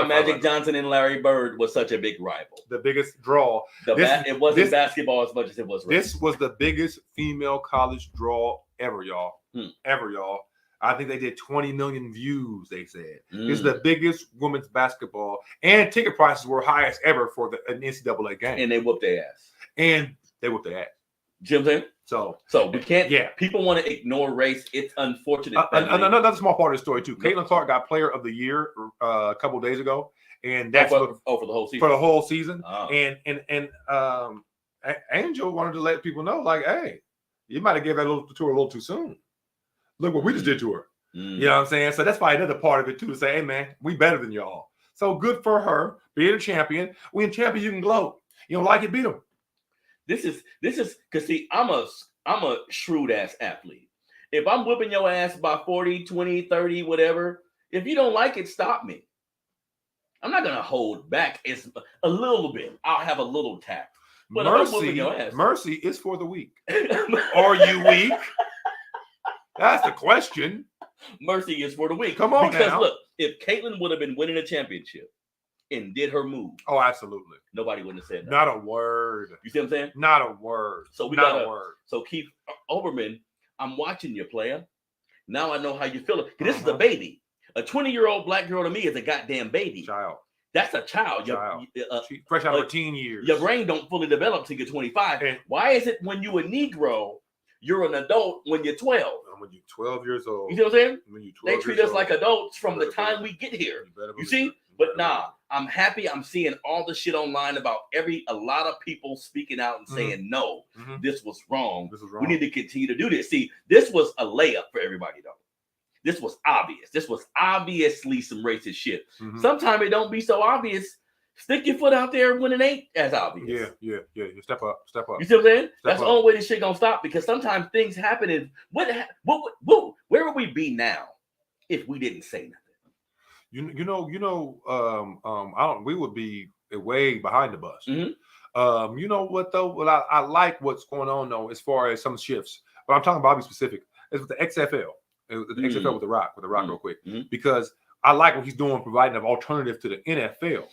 Speaker 1: Magic Johnson and Larry Bird was such a big rival.
Speaker 2: The biggest draw.
Speaker 1: It wasn't basketball as much as it was rugby.
Speaker 2: This was the biggest female college draw ever, y'all. Ever, y'all. I think they did 20 million views, they said. It's the biggest women's basketball. And ticket prices were highest ever for an NCAA game.
Speaker 1: And they whooped their ass. Jim saying?
Speaker 2: So
Speaker 1: we can't. Yeah. People want to ignore race. It's unfortunate.
Speaker 2: Another small part of the story too. Caitlin Clark got Player of the Year a couple of days ago, and that's
Speaker 1: for the whole season.
Speaker 2: For the whole season,
Speaker 1: oh.
Speaker 2: and Angel wanted to let people know, like, hey, you might have gave that to her a little too soon. Look what we just did to her. You know what I'm saying? So that's probably another part of it too, to say, hey man, we better than y'all. So good for her being a champion. When champion, you can gloat. You don't like it, beat them.
Speaker 1: This is because see, I'm a shrewd ass athlete, If I'm whipping your ass by 40, 20, 30, whatever, if you don't like it, stop me. I'm not going to hold back. It's a little bit. I'll have a little tact. But if I'm whipping your ass,
Speaker 2: mercy is for the weak. Are you weak? That's the question.
Speaker 1: Mercy is for the weak.
Speaker 2: Come on,
Speaker 1: because
Speaker 2: now.
Speaker 1: Look, if Caitlyn would have been winning a championship and did her move,
Speaker 2: oh, absolutely,
Speaker 1: nobody wouldn't have said that.
Speaker 2: Not a word.
Speaker 1: You see what I'm saying?
Speaker 2: Not a word.
Speaker 1: So we
Speaker 2: not
Speaker 1: got
Speaker 2: a word.
Speaker 1: So Keith Olbermann, I'm watching you, player. Now I know how you feel. This is a baby. A 20-year-old black girl to me is a goddamn baby.
Speaker 2: Child.
Speaker 1: That's a child.
Speaker 2: Fresh out of her teen years.
Speaker 1: Your brain don't fully develop till you're 25. And why is it when you a Negro, you're an adult when you're 12?
Speaker 2: When you're 12 years old.
Speaker 1: You see what I'm saying?
Speaker 2: When you're 12
Speaker 1: they treat us like adults from the time we get here. You see? But nah, I'm happy. I'm seeing all the shit online about a lot of people speaking out and saying, no, this was wrong. We need to continue to do this. See, this was a layup for everybody, though. This was obvious. This was obviously some racist shit. Sometimes it don't be so obvious. Stick your foot out there when it ain't as obvious.
Speaker 2: Yeah. Step up.
Speaker 1: You see what I'm saying? That's the only way this shit gonna stop, because sometimes things happen. And where would we be now if we didn't say nothing?
Speaker 2: We would be way behind the bus. You know what though? Well, I like what's going on though, as far as some shifts. But I'm talking about, I'll be specific. It's with the XFL. The XFL with the Rock real quick, because I like what he's doing, providing an alternative to the NFL.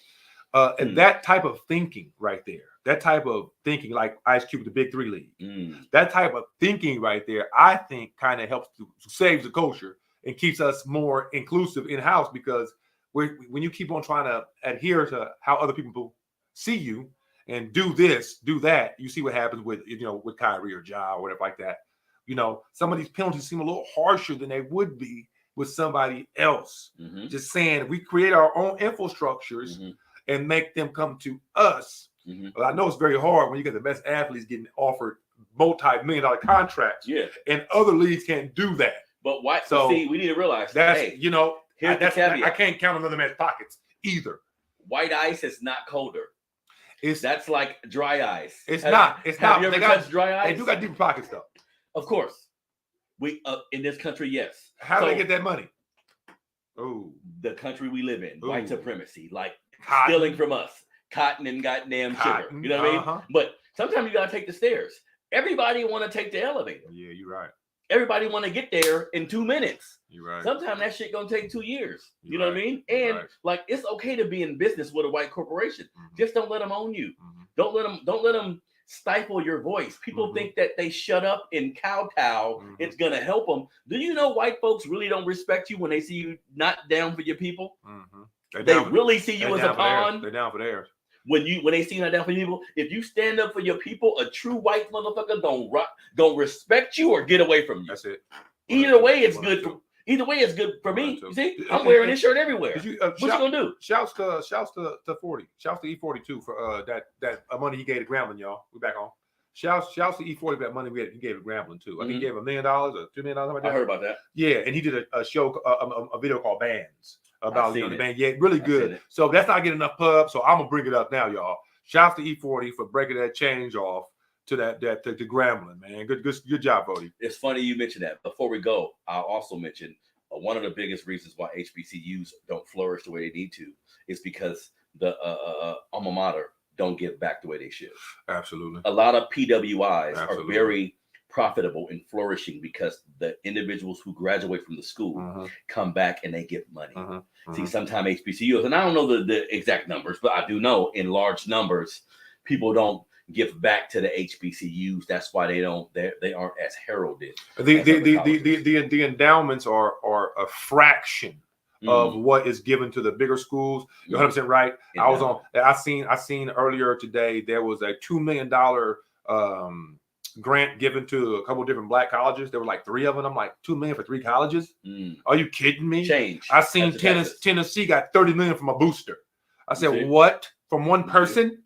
Speaker 2: And that type of thinking right there, like Ice Cube with the Big Three League, that type of thinking right there, I think kind of helps to save the culture and keeps us more inclusive in-house, because when you keep on trying to adhere to how other people see you and do this, do that, you see what happens with Kyrie or Ja or whatever like that. Some of these penalties seem a little harsher than they would be with somebody else. Just saying, if we create our own infrastructures and make them come to us. Well, I know it's very hard when you get the best athletes getting offered multi-million-dollar contracts. Yeah. And other leagues can't do that.
Speaker 1: But why? So see, we need to realize
Speaker 2: that's,
Speaker 1: here's
Speaker 2: the caveat. I can't count on another man's pockets either.
Speaker 1: White ice is not colder. That's like dry ice.
Speaker 2: It's not.
Speaker 1: Have you ever touched dry ice?
Speaker 2: They do got deeper pockets though.
Speaker 1: Of course. We in this country, yes.
Speaker 2: How do they get that money? Oh,
Speaker 1: the country we live in, white supremacy, like stealing from us, cotton and goddamn sugar. You know what I mean? But sometimes you gotta take the stairs. Everybody want to take the elevator.
Speaker 2: Yeah, you're right.
Speaker 1: Everybody want to get there in 2 minutes.
Speaker 2: You're right.
Speaker 1: Sometimes that shit gonna take 2 years. You know what I mean? And like, it's okay to be in business with a white corporation. Just don't let them own you. Don't let them stifle your voice. People think that they shut up and kowtow, it's gonna help them. Do you know white folks really don't respect you when they see you not down for your people? They really see you as a pawn.
Speaker 2: They're down for theirs.
Speaker 1: When they see you not down for your people, if you stand up for your people, a true white motherfucker don't respect you or get away from you.
Speaker 2: That's it.
Speaker 1: Either way, it's good for. Either way, it's good for me. You see, I'm wearing this shirt everywhere. What you gonna do?
Speaker 2: Shouts to 40. Shouts to E42 for that money he gave to Grambling, y'all. We back on. Shouts to E40 for that money he gave to Grambling too. I think he gave $1 million or $2 million.
Speaker 1: I heard about that.
Speaker 2: Yeah, and he did a show, a video called Bands about the band. Yeah, really good. So that's not getting enough pub. So I'm gonna bring it up now, y'all. Shouts to E40 for breaking that change off to to Grambling, man. Good job, Bodie.
Speaker 1: It's funny you mentioned that. Before we go, I'll also mention one of the biggest reasons why HBCUs don't flourish the way they need to is because the alma mater don't give back the way they should.
Speaker 2: Absolutely.
Speaker 1: A lot of PWIs are very profitable and flourishing because the individuals who graduate from the school come back and they give money. See, sometimes HBCUs, and I don't know the exact numbers, but I do know in large numbers, people don't give back to the HBCUs. That's why they aren't as heralded.
Speaker 2: The endowments are a fraction of what is given to the bigger schools. You're 100% right. I seen earlier today there was a $2 million grant given to a couple of different black colleges. There were like 3 of them. I'm like, $2 million for 3 colleges? Are you kidding me?
Speaker 1: Change.
Speaker 2: I seen Tennessee got $30 million from a booster. I said, what? From one person?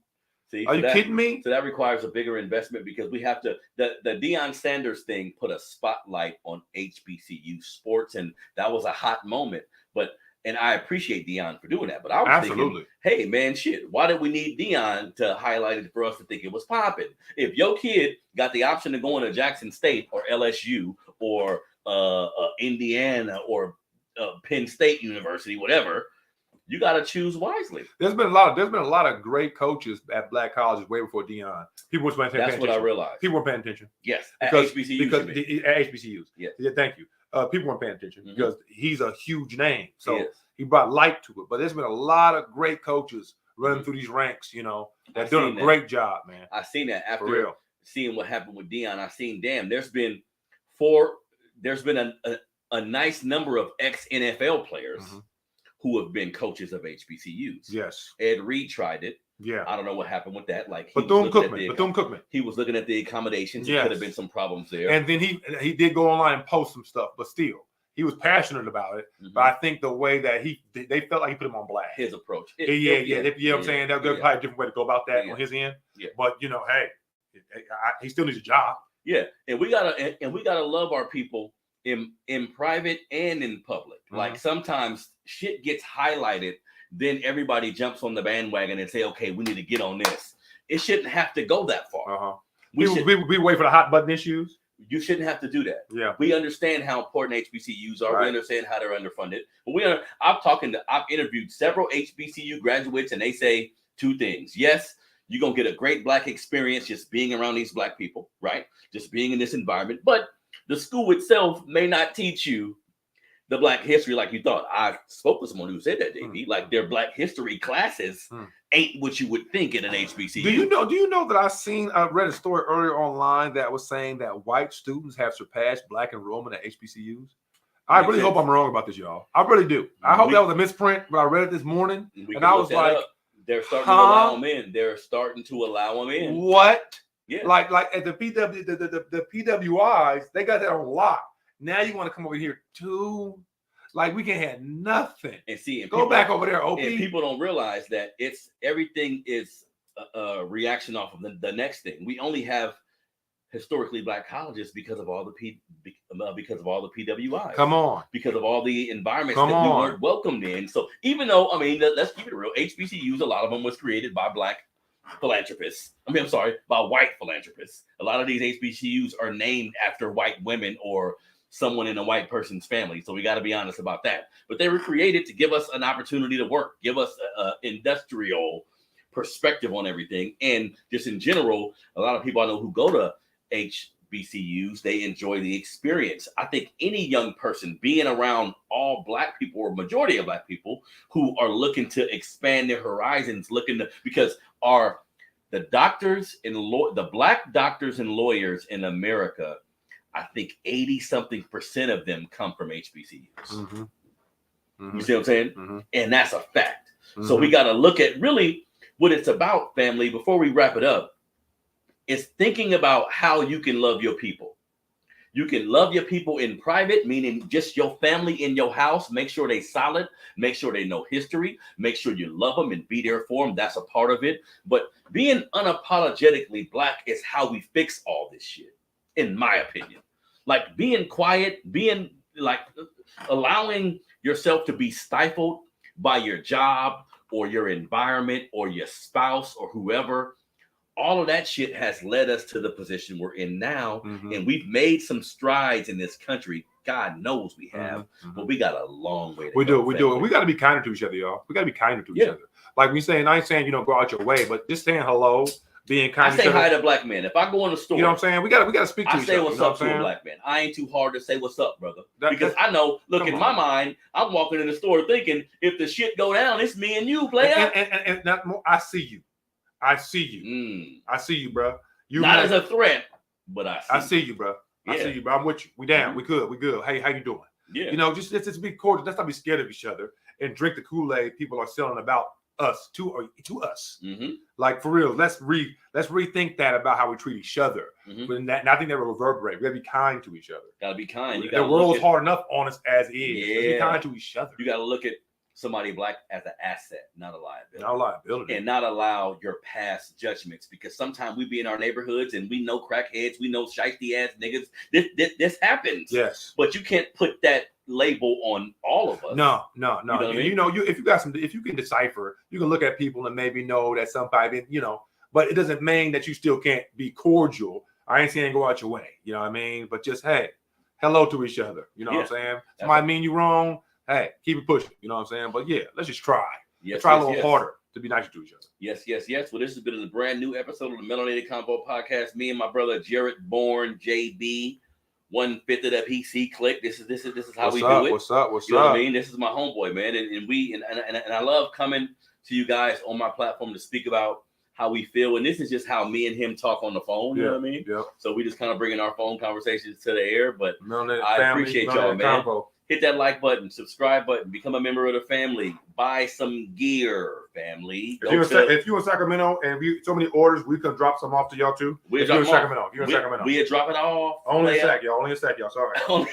Speaker 1: See,
Speaker 2: are you kidding me?
Speaker 1: So that requires a bigger investment because we have to. The Deion Sanders thing put a spotlight on HBCU sports, and that was a hot moment. And I appreciate Deion for doing that. But I was thinking, hey man, shit, why did we need Deion to highlight it for us to think it was popping? If your kid got the option to go into Jackson State or LSU or Indiana or Penn State University, whatever. You got to choose wisely.
Speaker 2: There's been a lot of great coaches at black colleges way before Deion. People were paying attention.
Speaker 1: That's what I realized.
Speaker 2: People were paying attention.
Speaker 1: Yes,
Speaker 2: because,
Speaker 1: at HBCUs.
Speaker 2: Because at HBCUs.
Speaker 1: Yes.
Speaker 2: Yeah, thank you. People weren't paying attention because he's a huge name. So he brought light to it. But there's been a lot of great coaches running through these ranks, you know, that doing a great job, man.
Speaker 1: I've seen that
Speaker 2: after
Speaker 1: seeing what happened with Deion. I've seen, there's been a nice number of ex-NFL players who have been coaches of HBCUs.
Speaker 2: Yes.
Speaker 1: Ed Reed tried it.
Speaker 2: Yeah.
Speaker 1: I don't know what happened with that. Like
Speaker 2: Bethune-Cookman.
Speaker 1: He was looking at the accommodations. There could have been some problems there.
Speaker 2: And then he did go online and post some stuff, but still, he was passionate about it. But I think the way that they felt like he put him on blast.
Speaker 1: His approach.
Speaker 2: You know what I'm saying? There's probably a different way to go about that on his end.
Speaker 1: Yeah.
Speaker 2: But you know, hey, he still needs a job.
Speaker 1: Yeah. And we gotta love our people in private and in public. Like sometimes shit gets highlighted, then everybody jumps on the bandwagon and say, okay, we need to get on this. It shouldn't have to go that far.
Speaker 2: We wait for the hot button issues.
Speaker 1: You shouldn't have to do that.
Speaker 2: Yeah.
Speaker 1: We understand how important HBCUs are. Right. We understand how they're underfunded. But I've interviewed several HBCU graduates, and they say two things. Yes, you're gonna get a great black experience just being around these black people, right? Just being in this environment. But the school itself may not teach you the black history like you thought. I spoke with someone who said that, JB. Like their black history classes ain't what you would think in an HBCU.
Speaker 2: Do you know that I read a story earlier online that was saying that white students have surpassed black enrollment at HBCUs? I really hope I'm wrong about this, y'all. I really do. I hope that was a misprint, but I read it this morning and I was like,
Speaker 1: they're starting to allow them in. They're starting to allow them in.
Speaker 2: What?
Speaker 1: Yeah.
Speaker 2: Like at the PWIs, they got that on lock. Now you want to come over here too? Like we can't have nothing.
Speaker 1: And
Speaker 2: go back over there, OP.
Speaker 1: And people don't realize that everything is a reaction off of the next thing. We only have historically black colleges because of all the PWIs.
Speaker 2: Come on.
Speaker 1: Because of all the environments we weren't welcomed in. So even though, let's keep it real, HBCUs, a lot of them was created by black philanthropists. By white philanthropists. A lot of these HBCUs are named after white women or someone in a white person's family. So we got to be honest about that. But they were created to give us an opportunity to work, give us an industrial perspective on everything. And just in general, a lot of people I know who go to HBCUs, they enjoy the experience. I think any young person being around all black people or majority of black people who are looking to expand their horizons, because the doctors and the black doctors and lawyers in America, I think 80-something% of them come from HBCUs. You see what I'm saying? And that's a fact. So we got to look at really what it's about, family, before we wrap it up. It's thinking about how you can love your people. You can love your people in private, meaning just your family in your house. Make sure they're solid. Make sure they know history. Make sure you love them and be there for them. That's a part of it. But being unapologetically black is how we fix all this shit, in my opinion. Like being quiet, being like allowing yourself to be stifled by your job or your environment or your spouse or whoever. All of that shit has led us to the position we're in now. And we've made some strides in this country. God knows we have, but we got a long way to go.
Speaker 2: We do. We got to be kinder to each other, y'all. We got to be kinder to each other. Like we saying, I ain't saying, go out your way, but just saying hello, being kind.
Speaker 1: I say hi to black men. If I go in the store,
Speaker 2: you know what I'm saying? We got to speak to each other.
Speaker 1: I say what's up to a black man. I ain't too hard to say what's up, brother. Because I know, look, in my mind, I'm walking in the store thinking, if the shit go down, it's me and you, player.
Speaker 2: And not more, I see you. I see you. I see you, bro.
Speaker 1: Not as a threat, but I
Speaker 2: see you, bro. I see you, bro. I'm with you. We down. We good. We good. Hey, how you doing?
Speaker 1: Yeah.
Speaker 2: Just be cordial. Let's not be scared of each other and drink the Kool-Aid people are selling about us to us. Like for real. Let's rethink that about how we treat each other. And I think that will reverberate. We gotta be kind to each other.
Speaker 1: Gotta be kind.
Speaker 2: The world's hard enough on us as is.
Speaker 1: Yeah.
Speaker 2: Let's be kind to each other.
Speaker 1: You gotta look at somebody black as an asset, not a liability.
Speaker 2: Not a liability.
Speaker 1: And not allow your past judgments, because sometimes we be in our neighborhoods and we know crackheads, we know shiesty ass niggas. This happens.
Speaker 2: Yes.
Speaker 1: But you can't put that label on all of us.
Speaker 2: No.
Speaker 1: You know what I mean?
Speaker 2: If you can decipher, you can look at people and maybe know that somebody, but it doesn't mean that you still can't be cordial. I ain't saying go out your way. You know what I mean? But just, hey, hello to each other. You know what I'm saying? Somebody mean you wrong, hey, keep it pushing. You know what I'm saying? But yeah, let's just try. Let's try a little harder to be nice to each other.
Speaker 1: Yes. Well, this has been a brand new episode of the Melanated Convo Podcast. Me and my brother Jared Bourne, JB, 1/5 of the PC click. This is how we do it.
Speaker 2: What's up?
Speaker 1: You know what I mean? This is my homeboy, man, and I love coming to you guys on my platform to speak about how we feel, and this is just how me and him talk on the phone. You know what I mean?
Speaker 2: Yeah.
Speaker 1: So we just kind of bringing our phone conversations to the air. But I
Speaker 2: family,
Speaker 1: appreciate y'all, man.
Speaker 2: Convo.
Speaker 1: Hit that like button, subscribe button, become a member of the family, buy some gear, family.
Speaker 2: If you're in Sacramento and so many orders, we could drop some off to y'all too. If you're in Sacramento,
Speaker 1: we are dropping off.
Speaker 2: Only in Sac, y'all. Only in Sac, y'all. Sorry.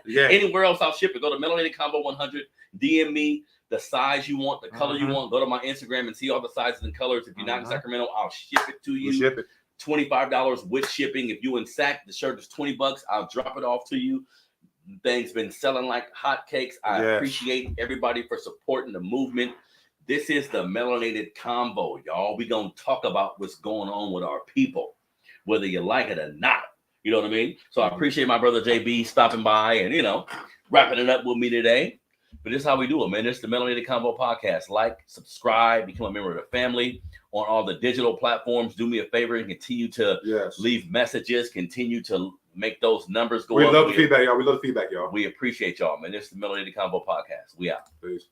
Speaker 1: Yeah. Anywhere else, I'll ship it. Go to Melanated Convo 100. DM me the size you want, the color you want. Go to my Instagram and see all the sizes and colors. If you're not in Sacramento, I'll ship it to you.
Speaker 2: We'll ship it.
Speaker 1: $25 with shipping. If you in Sac, the shirt is $20. I'll drop it off to you. Things been selling like hotcakes. I appreciate everybody for supporting the movement. This is the Melanated Convo, y'all. We gonna talk about what's going on with our people, whether you like it or not. You know what I mean? So I appreciate my brother JB stopping by and wrapping it up with me today. But this is how we do it, man. This is the Melanated Convo Podcast. Like, subscribe, become a member of the family on all the digital platforms. Do me a favor and continue to leave messages. Continue to make those numbers go up.
Speaker 2: We love the feedback, y'all. We love the feedback, y'all.
Speaker 1: We appreciate y'all, man. This is the Melanated Convo Podcast. We out.
Speaker 2: Peace.